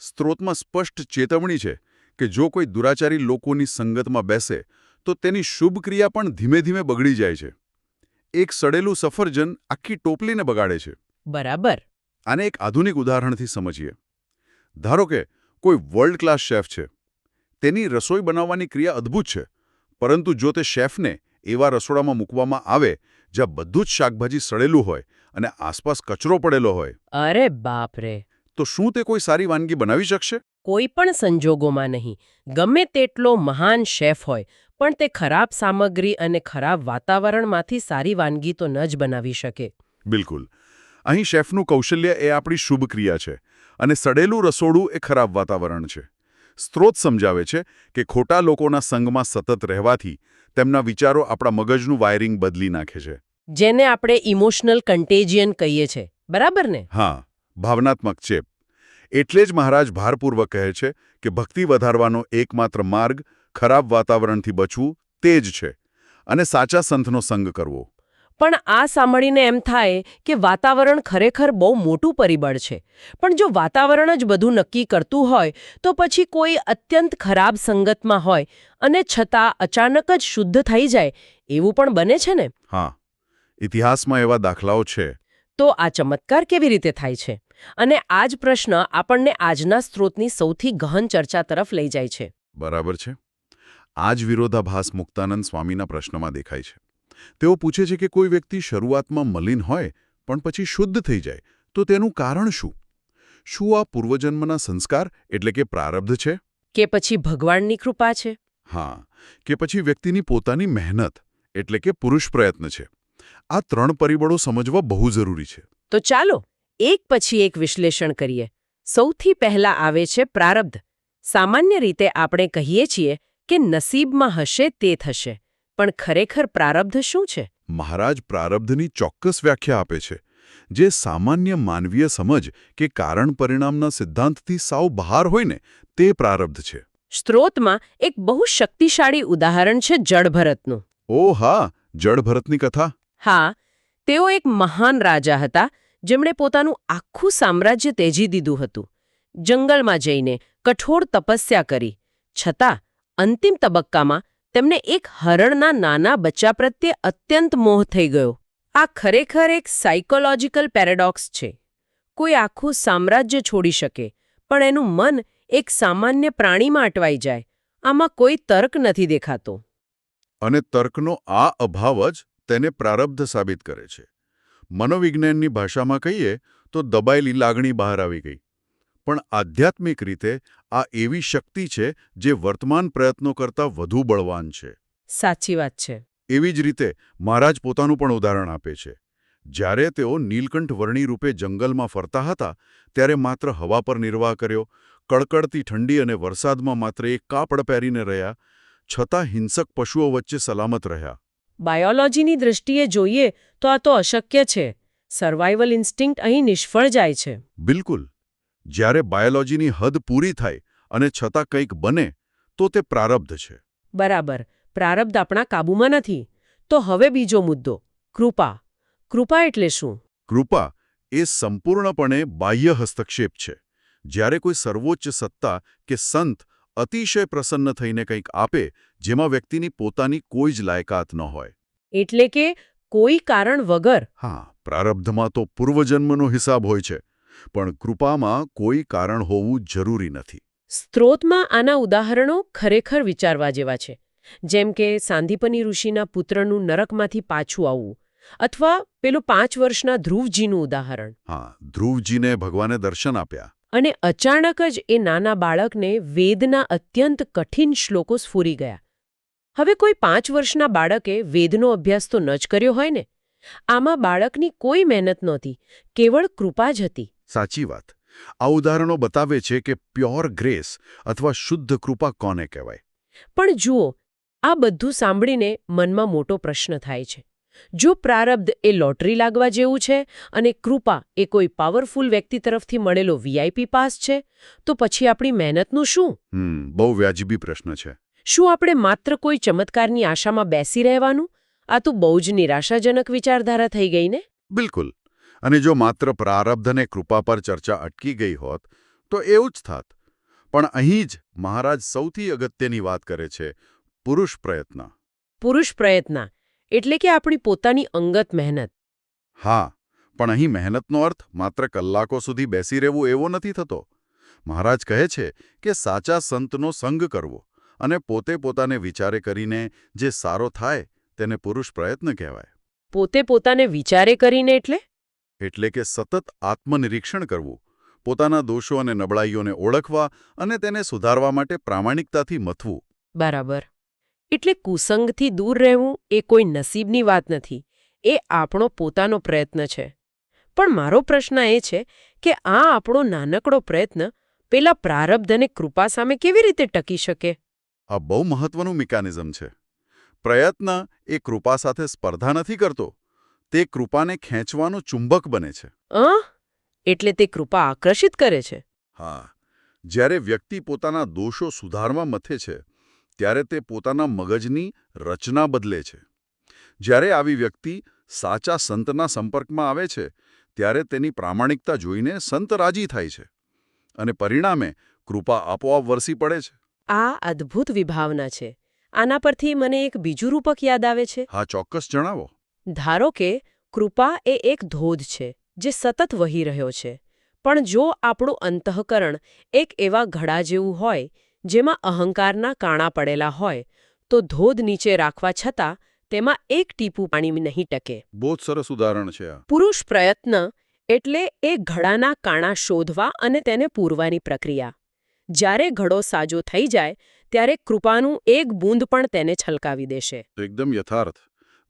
સ્ત્રોતમાં સ્પષ્ટ ચેતવણી છે કે જો કોઈ દુરાચારી લોકોની સંગતમાં બેસે તો તેની શુભ ક્રિયા પણ ધીમે ધીમે બગડી જાય છે. એક સડેલું સફરજન આખી ટોપલીને બગાડે છે. બરાબર. આને એક આધુનિક ઉદાહરણથી સમજીએ. ધારો કે કોઈ વર્લ્ડ ક્લાસ શેફ છે. તેની રસોઈ બનાવવાની ક્રિયા અદ્ભુત છે, પરંતુ જો તે શેફને એવા રસોડામાં મૂકવામાં આવે જ્યાં બધું જ શાકભાજી સડેલું હોય અને આસપાસ કચરો પડેલો હોય, અરે બાપ રે! તો શું તે કોઈ સારી વાનગી બનાવી શકશે? કોઈ પણ સંજોગોમાં નહીં. ગમે તેટલો મહાન શેફ હોય, પણ તે ખરાબ સામગ્રી અને ખરાબ વાતાવરણમાંથી સારી વાનગી તો ન જ બનાવી શકે. બિલકુલ. અહીં શેફનું કૌશલ્ય એ આપણી શુભ ક્રિયા છે અને સડેલું રસોડું એ ખરાબ વાતાવરણ છે. સ્ત્રોત સમજાવે છે કે ખોટા લોકોના સંગમાં સતત રહેવાથી તેમના વિચારો આપણા મગજનું વાયરિંગ બદલી નાખે છે. જેને આપણે ઇમોશનલ કન્ટેજિયન કહીએ છે. બરાબર ને? હા, ભાવનાત્મક ચેપ. એટલે જ મહારાજ ભારપૂર્વક કહે છે કે ભક્તિ વધારવાનો એકમાત્ર માર્ગ ખરાબ વાતાવરણથી બચવું તે જ છે અને સાચા સંતનો સંગ કરવો. પણ આ સાંભળીને એમ થાય કે વાતાવરણ ખરેખર બહુ મોટું પરિબળ છે. પણ જો વાતાવરણ જ બધું નક્કી કરતું હોય, તો પછી કોઈ અત્યંત ખરાબ સંગતમાં હોય અને છતાં અચાનક જ શુદ્ધ થઈ જાય, એવું પણ બને છે ને? હા, ઇતિહાસમાં એવા દાખલાઓ છે. તો આ ચમત્કાર કેવી રીતે થાય છે? અને આ જ પ્રશ્ન આપણને આજના સ્ત્રોતની સૌથી ગહન ચર્ચા તરફ લઈ જાય છે. બરાબર છે. આ જ વિરોધાભાસ મુક્તાનંદ સ્વામીના પ્રશ્નમાં દેખાય છે. તેઓ પૂછે છે કે કોઈ વ્યક્તિ શરૂઆતમાં મલિન હોય પણ પછી શુદ્ધ થઈ જાય તો તેનું કારણ શું? શું આ પૂર્વજન્મના સંસ્કાર એટલે કે પ્રારબ્ધ છે? કે પછી ભગવાનની કૃપા છે? હા, કે પછી વ્યક્તિની પોતાની મહેનત એટલે કે પુરુષ પ્રયત્ન છે? આ 3 પરિબળો સમજવા બહુ જરૂરી છે. તો ચાલો એક પછી એક વિશ્લેષણ કરીએ. સૌથી પહેલા આવે છે પ્રારબ્ધ. સામાન્ય રીતે આપણે કહીએ છીએ કે નસીબમાં હશે તે થશે. પણ ખરેખર પ્રારબ્ધ શું છે? મહારાજ પ્રારબ્ધની ચોક્કસ વ્યાખ્યા આપે છે, જે સામાન્ય માનવીય સમજ કે કારણ પરિણામના સિદ્ધાંતથી સાવ બહાર હોય ને તે પ્રારબ્ધ છે. સ્ત્રોતમાં એક બહુ શક્તિશાળી ઉદાહરણ છે જળભરતનું. ઓ હા, જળભરતની કથા. હા, તેઓ એક મહાન રાજા હતા જેમણે પોતાનું આખું સામ્રાજ્ય ત્યજી દીધું હતું. જંગલમાં જઈને કઠોર તપસ્યા કરી. છતાં અંતિમ તબક્કામાં તેમને એક હરણના નાના બચ્ચા પ્રત્યે અત્યંત મોહ થઈ ગયો. આ ખરેખર એક સાયકોલોજીકલ પેરેડોક્સ છે. કોઈ આખું સામ્રાજ્ય છોડી શકે, પણ એનું મન એક સામાન્ય પ્રાણીમાં અટવાઈ જાય. આમાં કોઈ તર્ક નથી દેખાતો. અને તર્કનો આ અભાવ જ તેને પ્રારબ્ધ સાબિત કરે છે. મનોવિજ્ઞાનની ભાષામાં કહીએ તો દબાયેલી લાગણી બહાર આવી ગઈ. પણ આધ્યાત્મિક રીતે આ એવી શક્તિ છે જે વર્તમાન પ્રયત્નો કરતાં વધુ બળવાન છે. સાચી વાત છે. એવી જ રીતે મહારાજ પોતાનું પણ ઉદાહરણ આપે છે. જ્યારે તેઓ નીલકંઠ વર્ણી રૂપે જંગલમાં ફરતા હતા ત્યારે માત્ર હવા પર નિર્વાહ કર્યો, કડકડતી ઠંડી અને વરસાદમાં માત્ર એક કાપડ પહેરીને રહ્યા, છતાં હિંસક પશુઓ વચ્ચે સલામત રહ્યા. બાયોલોજીની દૃષ્ટિએ જોઈએ તો આ તો અશક્ય છે. સર્વાઇવલ ઇન્સ્ટિંક્ટ અહીં નિષ્ફળ જાય છે. બિલકુલ. જ્યારે બાયોલોજીની હદ પૂરી થાય અને છતાં કંઈક બને તો તે પ્રારબ્ધ છે. બરાબર. પ્રારબ્ધ આપણા કાબૂમાં નથી. તો હવે બીજો મુદ્દો, કૃપા. કૃપા એટલે શું? કૃપા એ સંપૂર્ણપણે બાહ્ય હસ્તક્ષેપ છે. જ્યારે કોઈ સર્વોચ્ચ સત્તા કે સંત અતિશય પ્રસન્ન થઈને કંઈક આપે જેમાં વ્યક્તિની પોતાની કોઈ જ લાયકાત ન હોય. એટલે કે કોઈ કારણ વગર. હા, પ્રારબ્ધમાં તો પૂર્વજન્મનો હિસાબ હોય છે, પણ કૃપામાં કોઈ કારણ હોવું જરૂરી નથી. સ્ત્રોતમાં આના ઉદાહરણો ખરેખર વિચારવા જેવા છે. જેમ કે સાંદીપની ઋષિના પુત્રનું નરકમાંથી પાછું આવવું, અથવા પેલું 5 વર્ષના ધ્રુવજીનું ઉદાહરણ. હા, ધ્રુવજીને ભગવાને દર્શન આપ્યા. અને અચાનક જ એ નાના બાળકને વેદના અત્યંત કઠિન શ્લોકો સ્ફુરી ગયા. હવે કોઈ 5 વર્ષના બાળકે વેદનો અભ્યાસ તો ન જ કર્યો હોય ને. આમાં બાળકની કોઈ મહેનત નહોતી, કેવળ કૃપા જ હતી. સાચી વાત. આ ઉદાહરણો બતાવે છે કે પ્યોર ગ્રેસ અથવા શુદ્ધ કૃપા કોને કહેવાય. પણ જુઓ, આ બધું સાંભળીને મનમાં મોટો પ્રશ્ન થાય છે. જો પ્રારબ્ધ એ લોટરી લાગવા જેવું છે અને કૃપા એ કોઈ પાવરફુલ વ્યક્તિ તરફથી મળેલો વીઆઈપી પાસ છે, તો પછી આપણી મહેનતનું શું? બહુ વ્યાજબી પ્રશ્ન છે. શું આપણે માત્ર કોઈ ચમત્કારની આશામાં બેસી રહેવાનું? આ તો બહુ જ નિરાશાજનક વિચારધારા થઈ ગઈ ને. બિલકુલ. અને જો માત્ર પ્રારબ્ધ અને કૃપા પર ચર્ચા અટકી ગઈ હોત તો એવું જ થાત. પણ અહીં જ મહારાજ સૌથી અગત્યની વાત કરે છે: પુરુષ પ્રયત્ન. પુરુષ પ્રયત્ન એટલે કે આપણી પોતાની અંગત મહેનત. હા, પણ અહીં મહેનતનો અર્થ માત્ર કલાકો સુધી બેસી રહેવું એવો નથી થતો. મહારાજ કહે છે કે સાચા સંતનો સંગ કરવો અને પોતે પોતાને વિચારે કરીને જે સારો થાય તેને પુરુષ પ્રયત્ન કહેવાય. પોતે પોતાને વિચારે કરીને એટલે કે સતત આત્મનિરીક્ષણ કરવું, પોતાના દોષો અને નબળાઈઓને ઓળખવા અને તેને સુધારવા માટે પ્રામાણિકતાથી મથવું. બરાબર. એટલે કુસંગથી દૂર રહેવું એ કોઈ નસીબની વાત નથી, એ આપણો પોતાનો પ્રયત્ન છે. પણ મારો પ્રશ્ન એ છે કે આ આપણો નાનકડો પ્રયત્ન પેલા પ્રારબ્ધ અને કૃપા સામે કેવી રીતે ટકી શકે? આ બહુ મહત્વનું મિકેનિઝમ છે. પ્રયત્ન એ કૃપા સાથે સ્પર્ધા નથી કરતો, તે કૃપાને ખેંચવાનો ચુંબક બને છે. એટલે તે કૃપા આકર્ષિત કરે છે. હા, જ્યારે વ્યક્તિ પોતાના દોષો સુધારવા મથે છે ત્યારે તે પોતાના મગજની રચના બદલે છે. જ્યારે આવી વ્યક્તિ સાચા સંતના સંપર્કમાં આવે છે ત્યારે તેની પ્રામાણિકતા જોઈને સંત રાજી થાય છે અને પરિણામે કૃપા આપોઆપ વરસી પડે છે. આ અદ્ભુત વિભાવના છે. આના પરથી મને એક બીજું રૂપક યાદ આવે છે. હા, ચોક્કસ જણાવો. ધારો કે કૃપા એ એક ધોધ છે જે સતત વહી રહ્યો છે. પણ જો આપણું અંતઃકરણ એક એવા ઘડા જેવું હોય જેમાં અહંકારના કાણા પડેલા હોય, તો ધોધ નીચે રાખવા છતાં તેમાં એક ટીપું પાણી નહીં ટકે. બહુ જ સરસ ઉદાહરણ છે આ. પુરુષ પ્રયત્ન એટલે એ ઘડાના કાણા શોધવા અને તેને પૂરવાની પ્રક્રિયા. જ્યારે ઘડો સાજો થઈ જાય ત્યારે કૃપાનું એક બૂંદ પણ તેને છલકાવી દેશે. એકદમ યથાર્થ.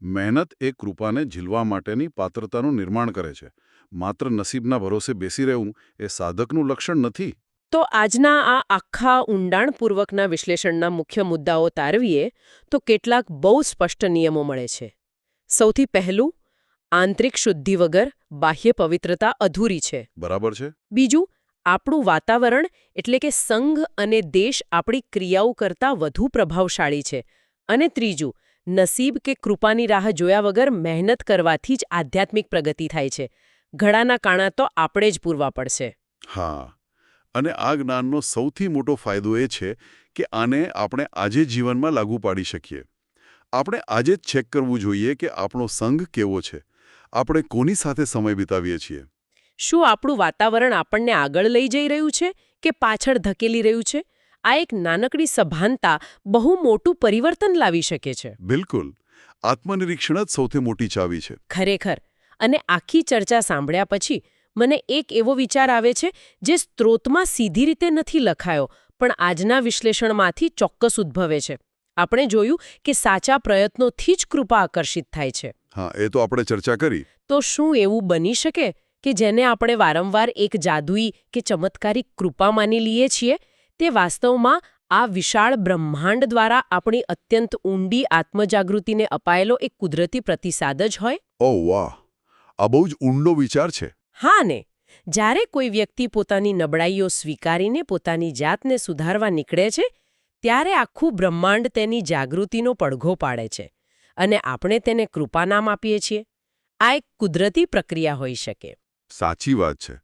મહેનત એ કૃપાને ઝીલવા માટેની પાત્રતાનું નિર્માણ કરે છે. માત્ર નસીબના ભરોસે બેસી રહેવું એ સાધકનું લક્ષણ નથી. તો આજના આ આખા ઊંડાણપૂર્વકના વિશ્લેષણના મુખ્ય મુદ્દાઓ તારવીએ તો કેટલાક બહુ સ્પષ્ટ નિયમો મળે છે. સૌથી પહેલું, આંતરિક શુદ્ધિ વગર બાહ્ય પવિત્રતા અધૂરી છે. બરાબર છે. બીજું, આપણું વાતાવરણ એટલે કે સંઘ અને દેશ આપણી ક્રિયાઓ કરતાં વધુ પ્રભાવશાળી છે. અને ત્રીજું, નસીબ કે કૃપાની રાહ જોયા વગર મહેનત કરવાથી જ આધ્યાત્મિક પ્રગતિ થાય છે. ઘડાના કાણા તો આપણે જ પૂરવા પડશે. હા, અને આ જ્ઞાનનો સૌથી મોટો ફાયદો એ છે કે આને આપણે આજે જીવનમાં લાગુ પાડી શકીએ. આપણે આજે જ ચેક કરવું જોઈએ કે આપણો સંઘ કેવો છે, આપણે કોની સાથે સમય વિતાવીએ છીએ. શું આપણું વાતાવરણ આપણને આગળ લઈ જઈ રહ્યું છે કે પાછળ ધકેલી રહ્યું છે? આ એક નાનકડી સભાનતા બહુ મોટું પરિવર્તન લાવી શકે છે. બિલકુલ. આત્મનિરીક્ષણ જ સૌથી મોટી ચાવી છે. ખરેખર. અને આખી ચર્ચા સાંભળ્યા પછી મને એક એવો વિચાર આવે છે જે સ્ત્રોતમાં સીધી રીતે નથી લખાયો, પણ આજના વિશ્લેષણમાંથી ચોક્કસ ઉદ્ભવે છે. આપણે જોયું કે સાચા પ્રયત્નોથી જ કૃપા આકર્ષિત થાય છે. હા, એ તો આપણે ચર્ચા કરી. તો શું એવું બની શકે કે જેને આપણે વારંવાર એક જાદુઈ કે ચમત્કારિક કૃપા માની લઈએ છીએ, તે વાસ્તવમાં આ વિશાળ બ્રહ્માંડ દ્વારા આપણી અત્યંત ઊંડી આત્મજાગૃતિને અપાયેલો એક કુદરતી પ્રતિસાદ જ હોય? ઓહ વાહ, આ બહુ જ ઊંડો વિચાર છે. હા ને. જ્યારે કોઈ વ્યક્તિ પોતાની નબળાઈઓ સ્વીકારીને પોતાની જાતને સુધારવા નીકળે છે, ત્યારે આખું બ્રહ્માંડ તેની જાગૃતિનો પડઘો પાડે છે અને આપણે તેને કૃપા નામ આપીએ છીએ. આ એક કુદરતી પ્રક્રિયા હોઈ શકે. સાચી વાત છે.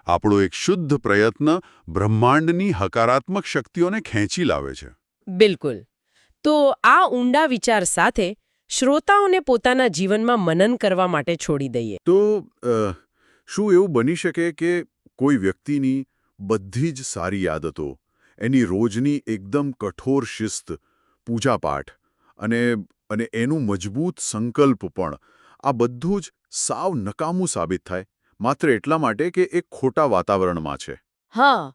આપણો એક શુદ્ધ પ્રયત્ન બ્રહ્માંડની હકારાત્મક શક્તિઓને ખેંચી લાવે છે. બિલકુલ. તો આ ઊંડા વિચાર સાથે શ્રોતાઓને પોતાના જીવનમાં મનન કરવા માટે છોડી દઈએ. તો શું એવું બની શકે કે કોઈ વ્યક્તિની બધી જ સારી આદતો, એની રોજની એકદમ કઠોર શિસ્ત, પૂજાપાઠ અને એનું મજબૂત સંકલ્પ પણ આ બધું જ સાવ નકામું સાબિત થાય માત્ર એટલા માટે કે એક ખોટા વાતાવરણમાં છે? હા,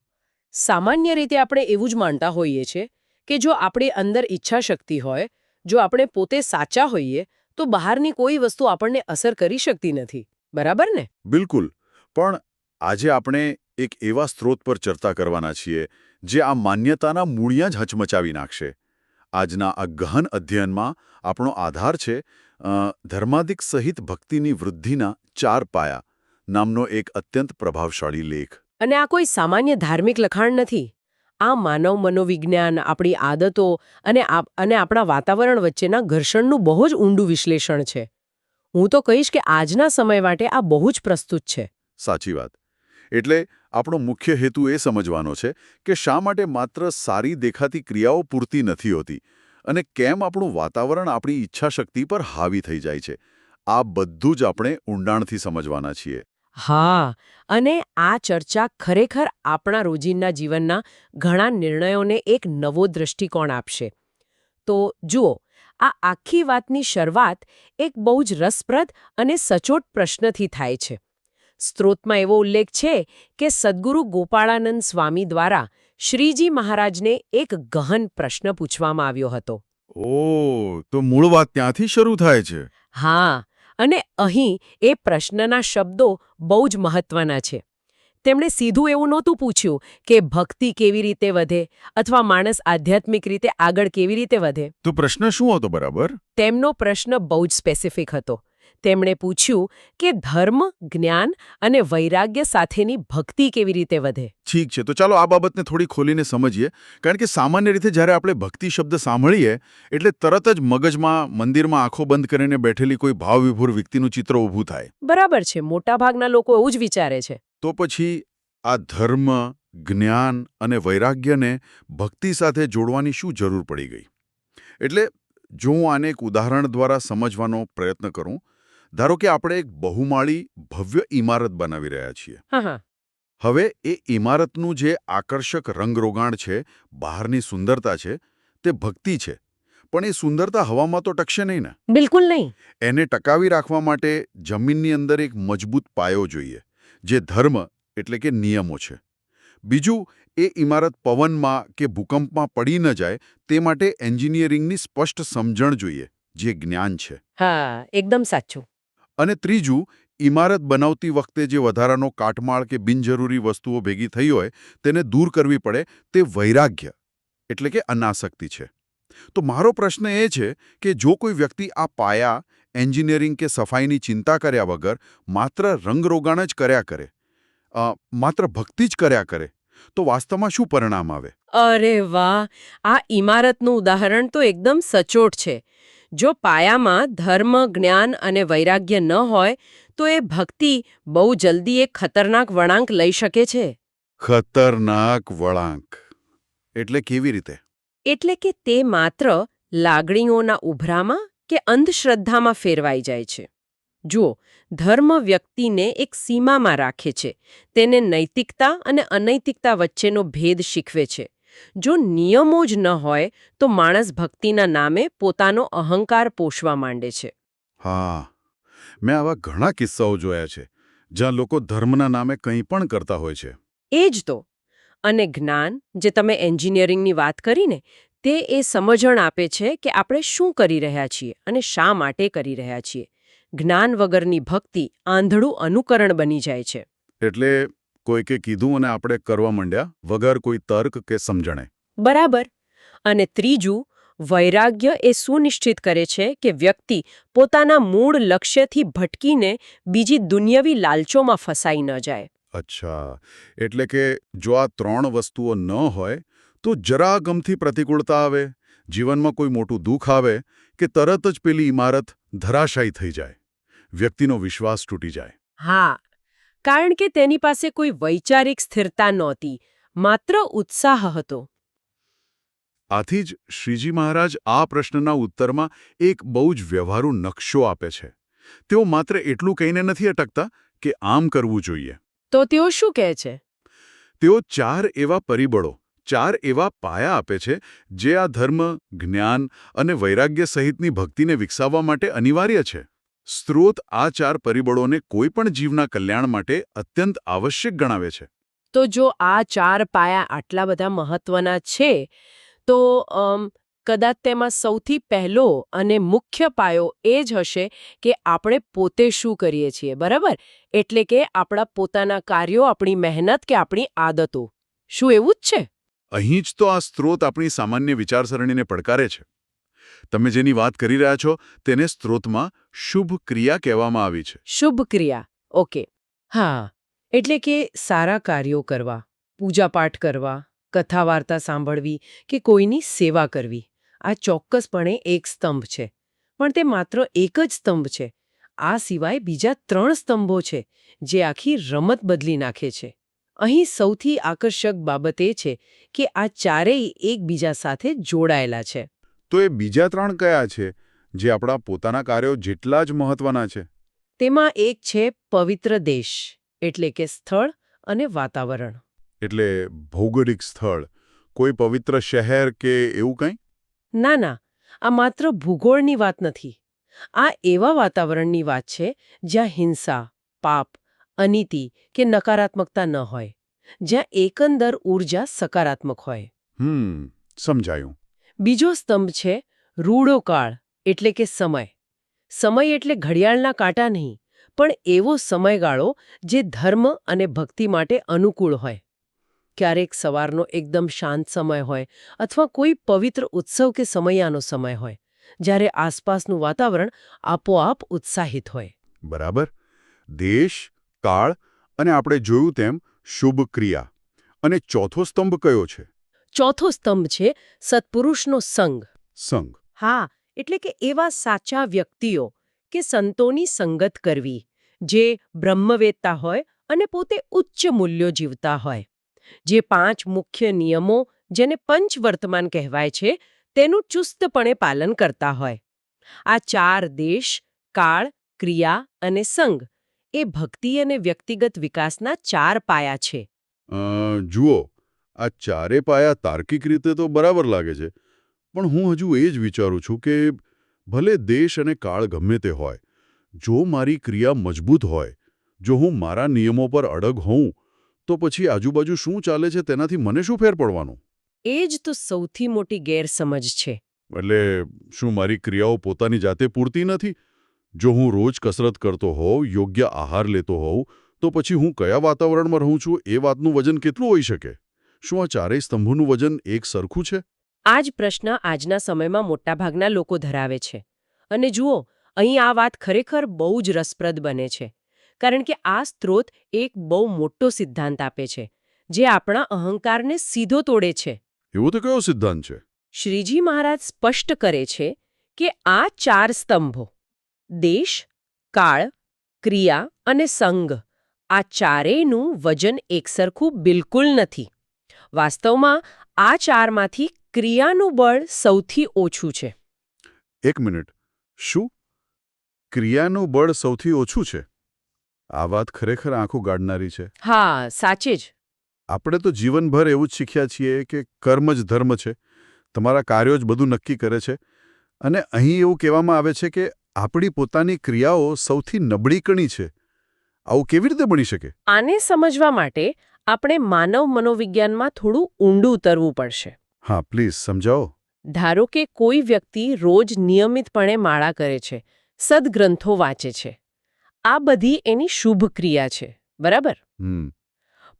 સામાન્ય રીતે આપણે એવું જ માનતા હોઈએ છીએ કે જો આપણી અંદર ઈચ્છા શક્તિ હોય, જો આપણે પોતે સાચા હોઈએ, તો બહારની કોઈ વસ્તુ આપણને અસર કરી શકતી નથી. બરાબર ને? બિલકુલ. પણ આજે આપણે એક એવા સ્ત્રોત પર ચર્ચા કરવાના છીએ જે આ માન્યતાના મૂળિયાં જ હચમચાવી નાખશે. આજના આ ગહન અધ્યયનમાં આપણો આધાર છે ધર્માદિક સહિત ભક્તિની વૃદ્ધિના 4 પાયા નામનો એક અત્યંત પ્રભાવશાળી લેખ. અને આ કોઈ સામાન્ય ધાર્મિક લખાણ નથી. આ માનવ મનોવિજ્ઞાન, આપણી આદતો અને આપણા વાતાવરણ વચ્ચેના ઘર્ષણનું બહુ જ ઊંડું વિશ્લેષણ છે. હું તો કહીશ કે આજના સમય માટે આ બહુ જ પ્રસ્તુત છે. સાચી વાત. એટલે આપણો મુખ્ય હેતુ એ સમજવાનો છે કે શા માટે માત્ર સારી દેખાતી ક્રિયાઓ પૂરતી નથી હોતી અને કેમ આપણું વાતાવરણ આપણી ઈચ્છાશક્તિ પર હાવી થઈ જાય છે. આ બધું જ આપણે ઊંડાણથી સમજવાના છીએ. હા, અને આ ચર્ચા ખરેખર આપણા રોજિંદા જીવનના ઘણા નિર્ણયોને એક નવો દૃષ્ટિકોણ આપશે. તો જુઓ, આ આખી વાતની શરૂઆત એક બહુ જ રસપ્રદ અને સચોટ પ્રશ્નથી થાય છે. સ્ત્રોતમાં એવો ઉલ્લેખ છે કે સદ્ગુરુ ગોપાળાનંદ સ્વામી દ્વારા શ્રીજી મહારાજને એક ગહન પ્રશ્ન પૂછવામાં આવ્યો હતો. ઓહ, તો મૂળ વાત ત્યાંથી શરૂ થાય છે. હા, અને અહીં એ પ્રશ્નના શબ્દો બહુ જ મહત્વના છે. તેમણે સીધું એવું નહોતું પૂછ્યું કે ભક્તિ કેવી રીતે વધે અથવા માણસ આધ્યાત્મિક રીતે આગળ કેવી રીતે વધે. તો પ્રશ્ન શું હતો બરાબર? તેમનો પ્રશ્ન બહુ જ સ્પેસિફિક હતો. તેમણે પૂછ્યું કે ધર્મ, જ્ઞાન અને વૈરાગ્ય સાથેની ભક્તિ કેવી રીતે વધે. ઠીક છે, તો ચાલો આ બાબતને થોડી ખોલીને સમજીએ. કારણ કે સામાન્ય રીતે જ્યારે આપણે ભક્તિ શબ્દ સાંભળીએ એટલે તરત જ મગજમાં મંદિરમાં આંખો બંધ કરીને બેઠેલી કોઈ ભાવવિભોર વ્યક્તિનું ચિત્ર ઊભું થાય. બરાબર છે, મોટાભાગના લોકો એવું જ વિચારે છે. તો પછી આ ધર્મ, જ્ઞાન અને વૈરાગ્યને ભક્તિ સાથે જોડવાની શું જરૂર પડી ગઈ? એટલે જો હું આને એક ઉદાહરણ દ્વારા સમજવાનો પ્રયત્ન કરું, ધારો કે આપણે એક બહુમાળી ભવ્ય ઇમારત બનાવી રહ્યા છીએ. હા. હવે એ ઇમારતનું જે આકર્ષક રંગરોગાણ છે, બહારની સુંદરતા છે, તે ભક્તિ છે. પણ એ સુંદરતા હવામાં તો ટકશે નહીં ને. બિલકુલ નહીં. એને ટકાવી રાખવા માટે જમીનની અંદર એક મજબૂત પાયો જોઈએ, જે ધર્મ એટલે કે નિયમો છે. બીજું, એ ઇમારત પવનમાં કે ભૂકંપમાં પડી ન જાય તે માટે એન્જિનિયરિંગની સ્પષ્ટ સમજણ જોઈએ, જે જ્ઞાન છે. હા, એકદમ સાચું. અને ત્રીજું, ઇમારત બનાવતી વખતે જે વધારાનો કાટમાળ કે બિનજરૂરી વસ્તુઓ ભેગી થઈ હોય તેને દૂર કરવી પડે, તે વૈરાગ્ય એટલે કે અનાસક્તિ છે. તો મારો પ્રશ્ન એ છે કે જો કોઈ વ્યક્તિ આ પાયા, એન્જિનિયરિંગ કે સફાઈની ચિંતા કર્યા વગર માત્ર રંગરોગાણ જ કર્યા કરે, માત્ર ભક્તિ જ કર્યા કરે, તો વાસ્તવમાં શું પરિણામ આવે? અરે વાહ, આ ઇમારતનું ઉદાહરણ તો એકદમ સચોટ છે. જો પાયામાં ધર્મ, જ્ઞાન અને વૈરાગ્ય ન હોય તો એ ભક્તિ બહુ જલ્દી એક ખતરનાક વળાંક લઈ શકે છે. ખતરનાક વળાંક એટલે કેવી રીતે? એટલે કે તે માત્ર લાગણીઓના ઉભરામાં કે અંધશ્રદ્ધામાં ફેરવાઈ જાય છે. જુઓ, ધર્મ વ્યક્તિને એક સીમામાં રાખે છે. તેને નૈતિકતા અને અનૈતિકતા વચ્ચેનો ભેદ શીખવે છે. જો નિયમો જ ન હોય તો માણસ ભક્તિના નામે પોતાનો અહંકાર પોષવા માંડે છે. હા, મેં આવા ઘણા કિસ્સાઓ જોયા છે જ્યાં લોકો ધર્મના નામે કંઈ પણ કરતા હોય છે. એ જ તો. અને જ્ઞાન, જે તમે એન્જિનિયરિંગની વાત કરીને, તે એ સમજણ આપે છે કે આપણે શું કરી રહ્યા છીએ અને શા માટે કરી રહ્યા છીએ. જ્ઞાન વગરની ભક્તિ આંધળું અનુકરણ બની જાય છે. એટલે કોઈકે કીધું અને આપણે કરવા માંડ્યા વગર કોઈ તર્ક કે સમજણે. બરાબર. અને ત્રીજું, વૈરાગ્ય એ સુનિશ્ચિત કરે છે કે વ્યક્તિ પોતાના મૂળ લક્ષ્યથી ભટકીને બીજી દુન્યવી લાલચોમાં ફસાઈ ન જાય. અચ્છા, એટલે કે જો આ 3 વસ્તુઓ ન હોય તો જરા ગમથી પ્રતિકૂળતા આવે, જીવનમાં કોઈ મોટું દુઃખ આવે કે તરત જ પેલી ઇમારત ધરાશાયી થઈ જાય, વ્યક્તિનો વિશ્વાસ તૂટી જાય. હા, કારણ કે તેની પાસે કોઈ વૈચારિક સ્થિરતા નહોતી, માત્ર ઉત્સાહ હતો. આથી જ શ્રીજી મહારાજ આ પ્રશ્નના ઉત્તરમાં એક બહુ જ વ્યવહારુ નકશો આપે છે. તેઓ માત્ર એટલું કહીને નથી અટકતા કે આમ કરવું જોઈએ. તો તેઓ શું કહે છે? તેઓ 4 એવા પરિબળો, 4 એવા પાયા આપે છે જે આ ધર્મ, જ્ઞાન અને વૈરાગ્ય સહિતની ભક્તિને વિકસાવવા માટે અનિવાર્ય છે. સ્ત્રોત આ 4 પરિબળોને કોઈ પણ જીવના કલ્યાણ માટે અત્યંત આવશ્યક ગણાવે છે. તો જો આ 4 પાયા આટલા બધા મહત્વના છે, તો કદાચ તેમાં સૌથી પહેલો અને મુખ્ય પાયો એ જ હશે કે આપણે પોતે શું કરીએ છીએ, બરાબર? એટલે કે આપણા પોતાના કાર્યો, આપણી મહેનત કે આપણી આદતો. શું એવું જ છે? અહીં જ તો આ સ્ત્રોત આપણી સામાન્ય વિચારસરણીને પડકારે છે. તમે જેની વાત કરી રહ્યા છો તેને સ્ત્રોતમાં શુભ ક્રિયા કહેવામાં આવી છે. શુભ ક્રિયા. ઓકે. હા, એટલે કે સારા કાર્યો કરવા, પૂજાપાઠ કરવા, કથા વાર્તા સાંભળવી કે કોઈની સેવા કરવી. આ ચોક્કસપણે એક સ્તંભ છે. પણ તે માત્ર એક જ સ્તંભ છે. આ સિવાય બીજા 3 સ્તંભો છે જે આખી રમત બદલી નાખે છે. અહીં સૌથી આકર્ષક બાબત એ છે કે આ ચારેય એકબીજા સાથે જોડાયેલા છે. તો એ બીજા 3 કયા છે જે આપણા પોતાના કાર્યો જેટલા જ મહત્વના છે? તેમાં એક છે પવિત્ર દેશ, એટલે કે સ્થળ અને વાતાવરણ. એટલે ભૌગોલિક સ્થળ, કોઈ પવિત્ર શહેર કે એવું કંઈ? ના ના, આ માત્ર ભૂગોળની વાત નથી. આ એવા વાતાવરણની વાત છે જ્યાં હિંસા, પાપ, અનીતિ કે નકારાત્મકતા ન હોય, જ્યાં એકંદર ઊર્જા સકારાત્મક હોય. સમજાયું. બીજો સ્તંભ છે રૂડો કાળ, એટલે કે સમય. સમય એટલે ઘડિયાળના કાંટા નહીં, પણ એવો સમયગાળો જે ધર્મ અને ભક્તિ માટે અનુકૂળ હોય. ક્યારેક સવારનો એકદમ શાંત સમય હોય અથવા કોઈ પવિત્ર ઉત્સવ કે સમયાનો સમય હોય, જ્યારે આસપાસનું વાતાવરણ આપોઆપ ઉત્સાહિત હોય. બરાબર. દેશ, કાળ અને આપણે જોયું તેમ શુભ ક્રિયા. અને ચોથો સ્તંભ કયો છે? ચોથો સ્તંભ છે સત્પુરુષનો સંગ. સંગ. હા, એટલે કે એવા સાચા વ્યક્તિઓ કે સંતોની સંગત કરવી, જે બ્રહ્મવેત્તા હોય અને પોતે ઉચ્ચ મૂલ્યો જીવતા હોય. જે 5 મુખ્ય નિયમો, જેને પંચવર્તમાન કહેવાય છે, તેનું ચુસ્તપણે પાલન કરતા હોય. આ 4 દેશ, કાળ, ક્રિયા અને સંગ એ ભક્તિ અને વ્યક્તિગત વિકાસના 4 પાયા છે. જુઓ, આ 4 પાયા તાર્કિક રીતે તો બરાબર લાગે છે, પણ હું હજુ એ જ વિચારું છું કે ભલે દેશ અને કાળ ગમે તે હોય, જો મારી ક્રિયા મજબૂત હોય, જો હું મારા નિયમો પર અડગ હોઉં, તો પછી આજુબાજુ શું ચાલે છે તેનાથી મને શું ફેર પડવાનો? એ જ તો સૌથી મોટી ગેરસમજ છે. એટલે શું મારી ક્રિયાઓ પોતાની જાતે પૂરતી નથી? જો હું રોજ કસરત કરતો હોઉં, યોગ્ય આહાર લેતો હોઉં, તો પછી હું કયા વાતાવરણમાં રહું છું એ વાતનું વજન કેટલું હોઈ શકે? શું આ 4 સ્તંભોનું વજન એક સરખું છે? આ જ પ્રશ્ન આજના સમયમાં મોટાભાગના લોકો ધરાવે છે. અને જુઓ, અહીં આ વાત ખરેખર બહુ જ રસપ્રદ બને છે. કારણ કે આ સ્ત્રોત એક બહુ મોટો સિદ્ધાંત આપે છે, જે આપણા અહંકારને સીધો તોડે છે. એવો તો કયો સિદ્ધાંત છે? શ્રીજી મહારાજ સ્પષ્ટ કરે છે કે આ 4 સ્તંભો, દેશ, કાળ, ક્રિયા અને સંગ, આ ચારેયનું વજન એકસરખું બિલકુલ નથી. વાસ્તવમાં આ 4માંથી ક્રિયાનું બળ સૌથી ઓછું છે. એક મિનિટ, શું ક્રિયાનું બળ સૌથી ઓછું છે? આ વાત ખરેખર આંખો ગાળનારી છે. હા, સાચે જ. આપણે તો જીવનભર એવું જ શીખ્યા છીએ કે કર્મ જ ધર્મ છે, તમારા કાર્યો જ બધું નક્કી કરે છે. અને અહીં એવું કહેવામાં આવે છે કે આપણી પોતાની ક્રિયાઓ સૌથી નબળી કણી છે. આવું કેવી રીતે બની શકે? આને સમજવા માટે આપણે માનવ મનોવિજ્ઞાનમાં થોડું ઊંડું ઉતરવું પડશે. હા, પ્લીઝ સમજાવો. ધારો કે કોઈ વ્યક્તિ રોજ નિયમિતપણે માળા કરે છે, સદગ્રંથો વાંચે છે. આ બધી એની શુભ ક્રિયા છે, બરાબર?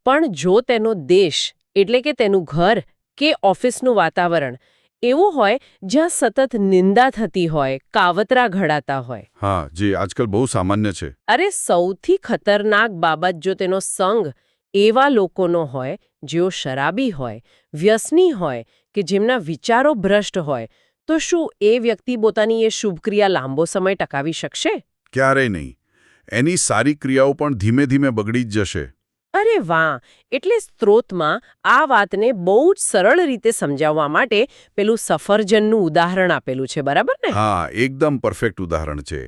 પણ જો તેનો દેશ, એટલે કે તેનું ઘર કે ઓફિસનું વાતાવરણ એવું હોય જ્યાં સતત નિંદા થતી હોય, કાવતરા ઘડાતા હોય. હા, જે આજકાલ બહુ સામાન્ય છે. અરે, સૌથી ખતરનાક બાબત જો તેનો સંગ એવા લોકોનો હોય જેઓ શરાબી હોય, વ્યસની હોય કે જેમના વિચારો ભ્રષ્ટ હોય, તો શું એ વ્યક્તિ પોતાની એ શુભ ક્રિયા લાંબો સમય ટકાવી શકશે? ક્યારેય નહીં. એની સારી ક્રિયાઓ પણ ધીમે ધીમે બગડી જ જશે. અરે વાહ! એટલે સ્ત્રોતમાં આ વાતને બહુ જ સરળ રીતે સમજાવવા માટે પેલું સફરજનનું ઉદાહરણ આપેલું છે, બરાબર ને? હા, એકદમ પરફેક્ટ ઉદાહરણ છે.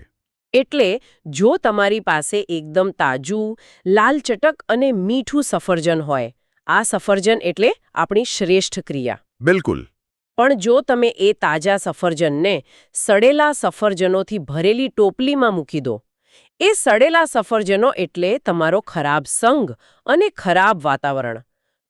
એટલે જો તમારી પાસે એકદમ તાજું, લાલ ચટક અને મીઠું સફરજન હોય, આ સફરજન એટલે આપણી શ્રેષ્ઠ ક્રિયા. બિલકુલ. પણ જો તમે એ તાજા સફરજનને સડેલા સફરજનોથી ભરેલી ટોપલીમાં મૂકી દો, એ સડેલા સફરજનો એટલે તમારો ખરાબ સંગ અને ખરાબ વાતાવરણ,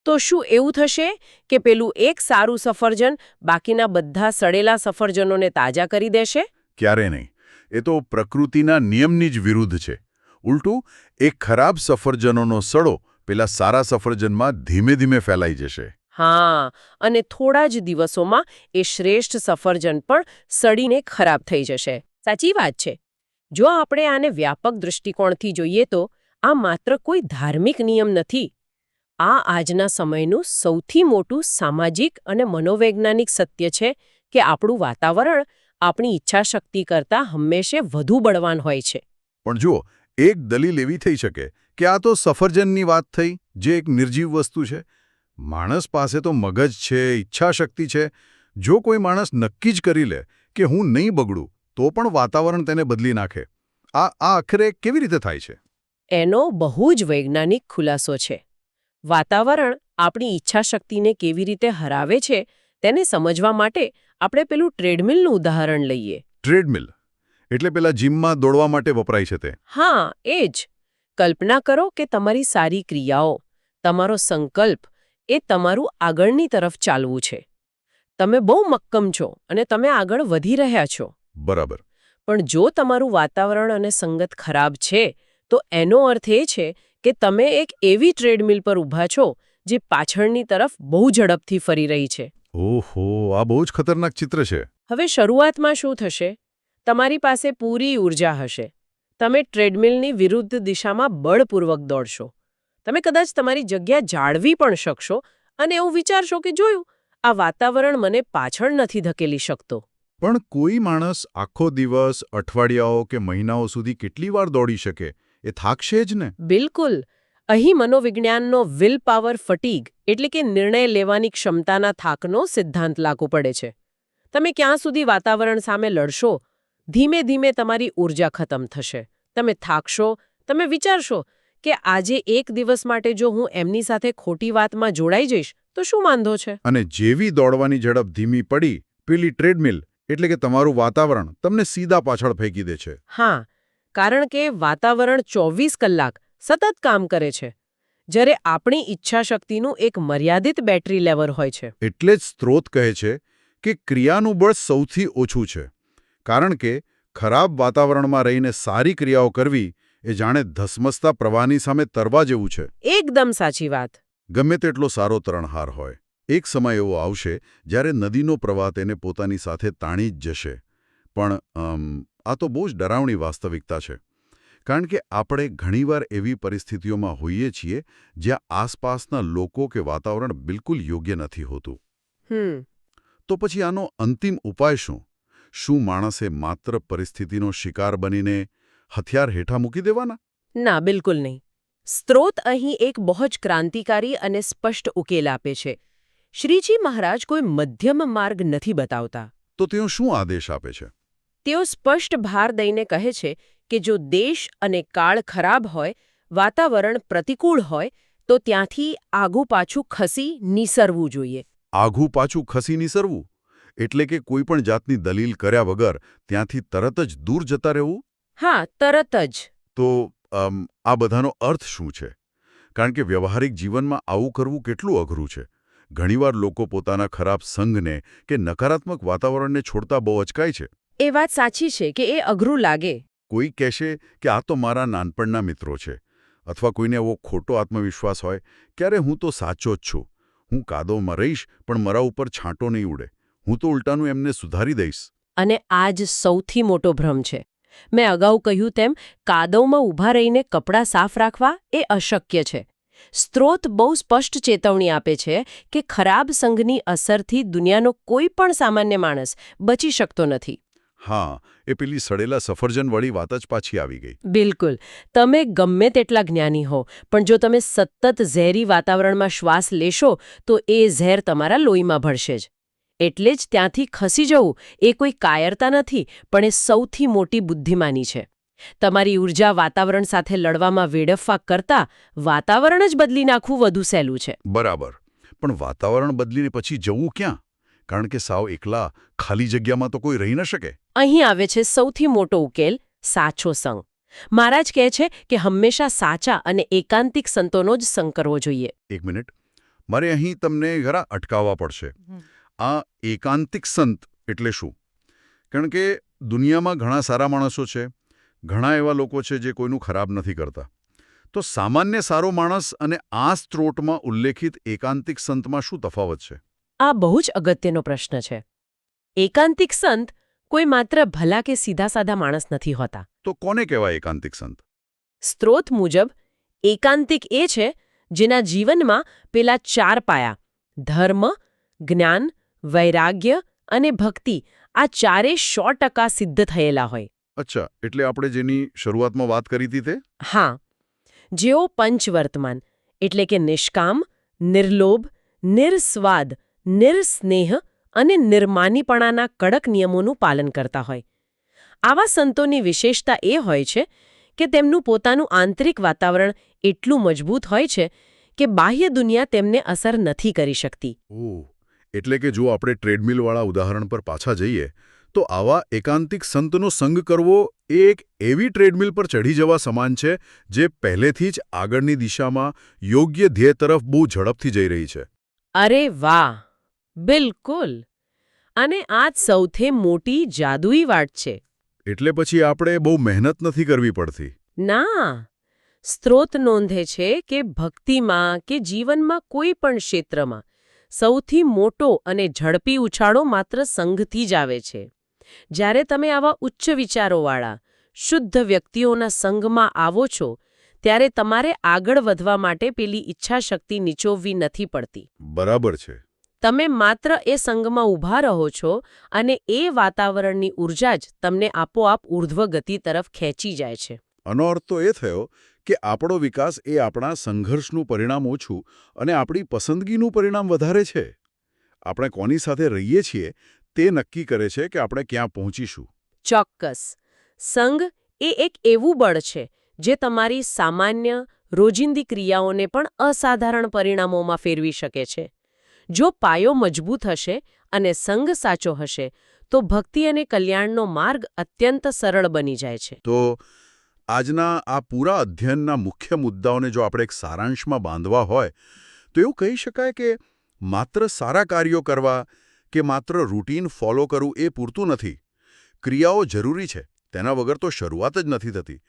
તો શું એવું થશે કે પેલું એક સારું સફરજન બાકીના બધા સડેલા સફરજનોને તાજા કરી દેશે? ક્યારે નહીં. એ તો પ્રકૃતિના નિયમની જ વિરુદ્ધ છે. ઉલટું, એક ખરાબ સફરજનોનો સડો પેલા સારા સફરજનમાં ધીમે ધીમે ફેલાઈ જશે. હા, અને થોડા જ દિવસોમાં એ શ્રેષ્ઠ સફરજન પણ સડીને ખરાબ થઈ જશે. સાચી વાત છે. જો આપણે આને વ્યાપક દૃષ્ટિકોણથી જોઈએ તો આ માત્ર કોઈ ધાર્મિક નિયમ નથી. આ આજના સમયનું સૌથી મોટું સામાજિક અને મનોવૈજ્ઞાનિક સત્ય છે કે આપણું વાતાવરણ આપણી ઈચ્છાશક્તિ કરતાં હંમેશા વધુ બળવાન હોય છે. પણ જુઓ, એક દલીલ એવી થઈ શકે કે આ તો સફરજનની વાત થઈ, જે એક નિર્જીવ વસ્તુ છે. માણસ પાસે તો મગજ છે, ઈચ્છાશક્તિ છે. જો કોઈ માણસ નક્કી જ કરી લે કે હું નહીં બગડું, તો પણ વાતાવરણ તેને બદલી નાખે. આ આખરે કેવી રીતે થાય છે? એનો બહુ જ વૈજ્ઞાનિક ખુલાસો છે. વાતાવરણ આપણી ઈચ્છાશક્તિને કેવી રીતે હરાવે છે તેને સમજવા માટે આપણે પેલું ટ્રેડમિલનું ઉદાહરણ લઈએ. ટ્રેડમિલ એટલે પેલા જીમમાં દોડવા માટે વપરાય છે તે? હા, એ જ. કલ્પના કરો કે તમારી સારી ક્રિયાઓ, તમારો સંકલ્પ એ તમારું આગળની તરફ ચાલવું છે. તમે બહુ મક્કમ છો અને તમે આગળ વધી રહ્યા છો. બરાબર. પણ જો તમારું વાતાવરણ અને સંગત ખરાબ છે, તો એનો અર્થ એ છે કે તમે એક એવી ટ્રેડમિલ પર ઊભા છો જે પાછળની તરફ બહુ ઝડપથી ફરી રહી છે. ઓહો, આ બહુ જ ખતરનાક ચિત્ર છે. હવે શરૂઆતમાં શું થશે? તમારી પાસે પૂરી ઊર્જા હશે. તમે ટ્રેડમિલની વિરુદ્ધ દિશામાં બળપૂર્વક દોડશો. તમે કદાચ તમારી જગ્યા જાળવી પણ શકશો અને એવું વિચારશો કે જોયું, આ વાતાવરણ મને પાછળ નથી ધકેલી શકતો. પણ કોઈ માણસ આખો દિવસ, અઠવાડિયાઓ કે મહિનાઓ સુધી કેટલી વાર દોડી શકે? એ થાકશે જ ને. બિલકુલ. અહીં મનોવિજ્ઞાનનો વિલ પાવર ફટીગ એટલે કે નિર્ણય લેવાની ક્ષમતાના થાકનો સિદ્ધાંત લાગુ પડે છે. તમે ક્યાં સુધી વાતાવરણ સામે લડશો, ધીમે ધીમે તમારી ઊર્જા ખતમ થશે. તમે થાકશો, તમે વિચારશો કે આજે એક દિવસ માટે જો હું એમની સાથે ખોટી વાતમાં જોડાઈ જઈશ તો શું વાંધો છે? અને જેવી દોડવાની ઝડપ ધીમી પડી, પેલી ટ્રેડમિલ એટલે કે તમારું વાતાવરણ તમને સીધા પાછળ ફેંકી દે છે. હા, કારણ કે વાતાવરણ 24 કલાક સતત કામ કરે છે, જ્યારે આપણી ઈચ્છાશક્તિનું એક મર્યાદિત બેટરી લેવલ હોય છે. એટલે જ સ્ત્રોત કહે છે કે ક્રિયાનું બળ સૌથી ઓછું છે. કારણ કે ખરાબ વાતાવરણમાં રહીને સારી ક્રિયાઓ કરવી એ જાણે ધસમસતા પ્રવાહની સામે તરવા જેવું છે. એકદમ સાચી વાત. ગમે તેટલો સારો તરણહાર હોય, એક સમય એવો આવશે જ્યારે નદીનો પ્રવાહ તેને પોતાની સાથે તાણી જ જશે. પણ આ તો બહુ જ ડરાવણી વાસ્તવિકતા છે. કારણ કે આપણે ઘણીવાર એવી પરિસ્થિતિઓમાં હોઈએ છીએ જ્યાં આસપાસના લોકો કે વાતાવરણ બિલકુલ યોગ્ય નથી હોતું. તો પછી આનો અંતિમ ઉપાય શું? શું માણસે માત્ર પરિસ્થિતિનો શિકાર બનીને હથિયાર હેઠા મૂકી દેવાના? ના, બિલકુલ નહીં. સ્ત્રોત અહીં એક બહુ જ ક્રાંતિકારી અને સ્પષ્ટ ઉકેલ આપે છે. શ્રીજી મહારાજ કોઈ મધ્યમ માર્ગ નથી બતાવતા. તો તેઓ શું આદેશ આપે છે? તેઓ સ્પષ્ટ ભાર દઈને કહે છે કે જો દેશ અને કાળ ખરાબ હોય, વાતાવરણ પ્રતિકૂળ હોય, તો ત્યાંથી આગું પાછું ખસી નિસરવું જોઈએ. આઘું પાછું ખસી નિસરવું એટલે કે કોઈ પણ જાતની દલીલ કર્યા વગર ત્યાંથી તરત જ દૂર જતા રહેવું? હા, તરત જ. તો આ બધાનો અર્થ શું છે? કારણ કે વ્યવહારિક જીવનમાં આવું કરવું કેટલું અઘરું છે. ઘણીવાર લોકો પોતાના ખરાબ સંઘને કે નકારાત્મક વાતાવરણને છોડતા બહુ અચકાય છે. એ વાત સાચી છે કે એ અઘરું લાગે. કોઈ કહેશે કે આ તો મારા નાનપણના મિત્રો છે, અથવા કોઈને એવો ખોટો આત્મવિશ્વાસ હોય, ક્યારે હું તો સાચો જ છું, હું કાદવમાં રહીશ પણ મારા ઉપર છાંટો નહીં ઉડે, હું તો ઉલટાનું એમને સુધારી દઈશ. અને આ જ સૌથી મોટો ભ્રમ છે. મેં અગાઉ કહ્યું તેમ કાદવમાં ઊભા રહીને કપડાં સાફ રાખવા એ અશક્ય છે. સ્ત્રોત બહુ સ્પષ્ટ ચેતવણી આપે છે કે ખરાબ સંઘની અસરથી દુનિયાનો કોઈ પણ સામાન્ય માણસ બચી શકતો નથી. હા, એ પેલી સડેલા સફરજનવાળી વાત જ પાછી આવી ગઈ. બિલકુલ. તમે ગમે તેટલા જ્ઞાની હો, પણ જો તમે સતત ઝેરી વાતાવરણમાં શ્વાસ લેશો તો એ ઝેર તમારા લોહીમાં ભળશે જ. એટલે જ ત્યાંથી ખસી જવું એ કોઈ કાયરતા નથી, પણ એ સૌથી મોટી બુદ્ધિમાની છે. તમારી ઊર્જા વાતાવરણ સાથે લડવામાં વેડફવા કરતાં વાતાવરણ જ બદલી નાખવું વધુ સહેલું છે. બરાબર. પણ વાતાવરણ બદલીને પછી જવું ક્યાં? કારણ કે સાવ એકલા ખાલી જગ્યામાં તો કોઈ રહી ન શકે. અહીં આવે છે સૌથી મોટો ઉકેલ, સાચો સંગ. મહારાજ કહે છે કે હંમેશા સાચા અને એકાંતિક સંતોનો જ સંગ કરવો જોઈએ. એક મિનિટ, મારે અહીં તમને જરા અટકાવવા પડશે. આ એકાંતિક સંત એટલે શું? કારણ કે દુનિયામાં ઘણા સારા માણસો છે, ઘણા એવા લોકો છે જે કોઈનું ખરાબ નથી કરતા. તો સામાન્ય સારો માણસ અને આ સ્ત્રોતમાં ઉલ્લેખિત એકાંતિક સંતમાં શું તફાવત છે? આ બહુ જ અગત્યનો પ્રશ્ન છે. એકાંતિક સંત કોઈ માત્ર ભલા કે સીધા-સાધા માણસ નથી હોતા. તો કોને કહેવાય એકાંતિક સંત? સ્ત્રોત મુજબ એકાંતિક એ છે જેના જીવનમાં પેલા 4 પાયા ધર્મ, જ્ઞાન, વૈરાગ્ય અને ભક્તિ આ ચારે 100% સિદ્ધ થયેલા હોય. અચ્છા, એટલે આપણે જેની શરૂઆતમાં વાત કરી હતી તે? હા, જેઓ પંચવર્તમાન એટલે કે નિષ્કામ, નિર્લોભ, નિર્સ્વાદ, નિર્સ્નેહ અને નિર્માનીપણાના કડક નિયમોનું પાલન કરતા હોય. આવા સંતોની વિશેષતા એ હોય છે કે તેમનું પોતાનું આંતરિક વાતાવરણ એટલું મજબૂત હોય છે કે બાહ્ય દુનિયા તેમને અસર નથી કરી શકતી. ઓહ, એટલે કે જો આપણે ટ્રેડમિલવાળા ઉદાહરણ પર પાછા જઈએ તો આવા એકાંતિક સંતનો સંગ કરવો એ એક એવી ટ્રેડમિલ પર ચઢી જવા સમાન છે જે પહેલેથી જ આગળની દિશામાં યોગ્ય ધ્યેય તરફ બહુ ઝડપથી જઈ રહી છે. અરે વાહ! બિલકુલ. અને આ જ સૌથી મોટી જાદુઈ વાત છે. એટલે પછી આપણે બહુ મહેનત નથી કરવી પડતી. ના, સ્ત્રોત નોંધે છે કે ભક્તિમાં કે જીવનમાં કોઈ પણ ક્ષેત્રમાં સૌથી મોટો અને ઝડપી ઉછાળો માત્ર સંગથી જ આવે છે. જ્યારે તમે આવા ઉચ્ચ વિચારોવાળા, શુદ્ધ વ્યક્તિઓના સંગમાં આવો છો, ત્યારે તમારે આગળ વધવા માટે પેલી ઈચ્છાશક્તિ નીચોવવી નથી પડતી. બરાબર છે. તમે માત્ર એ સંગમાં ઊભા રહો છો અને એ વાતાવરણની ઊર્જા જ તમને આપોઆપ ઊર્ધ્વ ગતિ તરફ ખેંચી જાય છે. આનો અર્થ તો એ થયો કે આપણો વિકાસ એ આપણા સંઘર્ષનું પરિણામ ઓછું અને આપણી પસંદગીનું પરિણામ વધારે છે. આપણે કોની સાથે રહીએ છીએ તે નક્કી કરે છે કે આપણે ક્યાં પહોંચીશું. ચોક્કસ. સંગ એ એક એવું બળ છે જે તમારી સામાન્ય રોજિંદી ક્રિયાઓને પણ અસાધારણ પરિણામોમાં ફેરવી શકે છે. જો પાયો મજબૂત હશે અને સંગ સાચો હશે તો ભક્તિ અને કલ્યાણનો માર્ગ અત્યંત સરળ બની જાય છે. તો આજના આ પૂરા અધ્યયનના મુખ્ય મુદ્દાઓને જો આપણે એક સારાંશમાં બાંધવા હોય તો એવું કહી શકાય કે માત્ર સારા કાર્યો કરવા કે માત્ર રૂટીન ફોલો કરવું એ પૂરતું નથી. ક્રિયાઓ જરૂરી છે, તેના વગર તો શરૂઆત જ નથી થતી.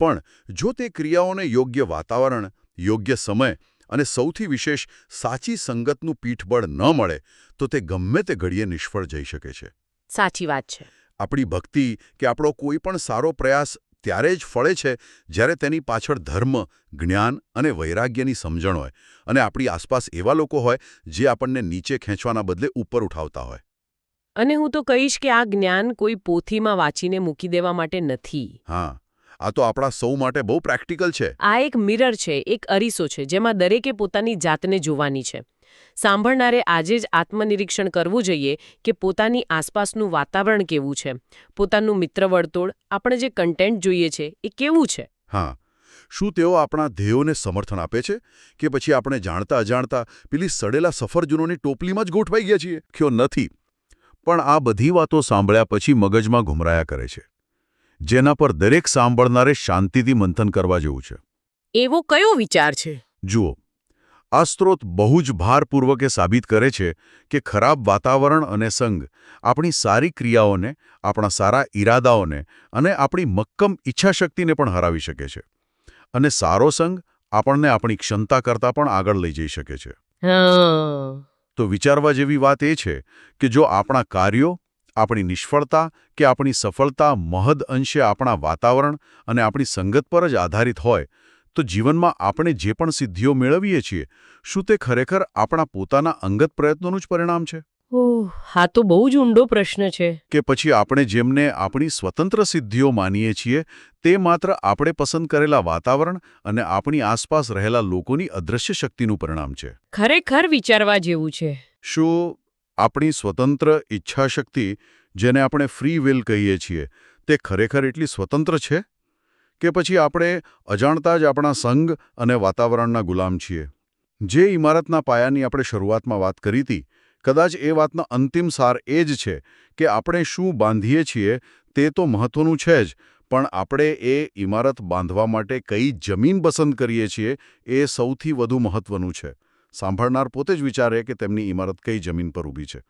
પણ જો તે ક્રિયાઓને યોગ્ય વાતાવરણ, યોગ્ય સમય અને સૌથી વિશેષ સાચી સંગતનું પીઠબળ ન મળે તો તે ગમે તે ઘડીએ નિષ્ફળ જઈ શકે છે. સાચી વાત છે. આપણી ભક્તિ કે આપણો કોઈ પણ સારો પ્રયાસ ત્યારે જ ફળે છે જ્યારે તેની પાછળ ધર્મ, જ્ઞાન અને વૈરાગ્યની સમજણ હોય અને આપણી આસપાસ એવા લોકો હોય જે આપણને નીચે ખેંચવાના બદલે ઉપર ઉઠાવતા હોય. અને હું તો કહીશ કે આ જ્ઞાન કોઈ પોથીમાં વાંચીને મૂકી દેવા માટે નથી. હા, આ તો આપણા સૌ માટે બહુ પ્રેક્ટિકલ છે. આ એક મિરર છે, એક અરીસો છે જેમાં દરેકે પોતાની જાતને જોવાની છે. સાંભળનારે આજે જ આત્મનિરીક્ષણ કરવું જોઈએ કે પોતાની આસપાસનું વાતાવરણ કેવું છે, પોતાનું મિત્ર વર્તુળ, આપણે જે કન્ટેન્ટ જોઈએ છે એ કેવું છે. હા, શું તેઓ આપણા ધ્યેયોને સમર્થન આપે છે કે પછી આપણે જાણતા અજાણતા પેલી સડેલા સફરજનોની ટોપલીમાં જ ગોઠવાઈ ગયા છીએ? ક્યો નથી. પણ આ બધી વાતો સાંભળ્યા પછી મગજમાં ઘુમરાયા કરે છે, જેના પર દરેક સાંભળનારે શાંતિથી મંથન કરવા જેવું છે. એવો કયો વિચાર છે? જુઓ, આ સ્ત્રોત બહુ જ ભારપૂર્વક એ સાબિત કરે છે કે ખરાબ વાતાવરણ અને સંગ આપણી સારી ક્રિયાઓને, આપણા સારા ઈરાદાઓને અને આપણી મક્કમ ઈચ્છાશક્તિને પણ હરાવી શકે છે. અને સારો સંગ આપણને આપણી ક્ષમતા કરતાં પણ આગળ લઈ જઈ શકે છે. તો વિચારવા જેવી વાત એ છે કે જો આપણા કાર્યો, આપણી નિષ્ફળતા કે આપણી સફળતા મહદ અંશે આપણા વાતાવરણ અને આપણી સંગત પર જ આધારિત હોય તો જીવનમાં આપણે જે પણ સિદ્ધિઓ મેળવીએ છીએ શું તે ખરેખર આપણા પોતાના અંગત પ્રયત્નોનું જ પરિણામ છે? ઓહ, હા તો બહુ જ ઊંડો પ્રશ્ન છે. કે પછી આપણે જેમને આપણી સ્વતંત્ર સિદ્ધિઓ માનીએ છીએ તે માત્ર આપણે પસંદ કરેલા વાતાવરણ અને આપણી આસપાસ રહેલા લોકોની અદૃશ્ય શક્તિનું પરિણામ છે? ખરેખર વિચારવા જેવું છે. શું આપણી સ્વતંત્ર ઈચ્છાશક્તિ, જેને આપણે ફ્રી વિલ કહીએ છીએ, તે ખરેખર એટલી સ્વતંત્ર છે? કે પછી આપણે અજાણતા જ આપણા સંગ અને વાતાવરણના ગુલામ છીએ? જે ઇમારતના પાયાની આપણે શરૂઆતમાં વાત કરી હતી, કદાચ એ વાતનો અંતિમ સાર એ જ છે કે આપણે શું બાંધીએ છીએ તે તો મહત્વનું છે જ, પણ આપણે એ ઇમારત બાંધવા માટે કઈ જમીન પસંદ કરીએ છીએ એ સૌથી વધુ મહત્વનું છે. સાંભળનાર પોતે જ વિચારે કે તેમની ઇમારત કઈ જમીન પર ઊભી છે.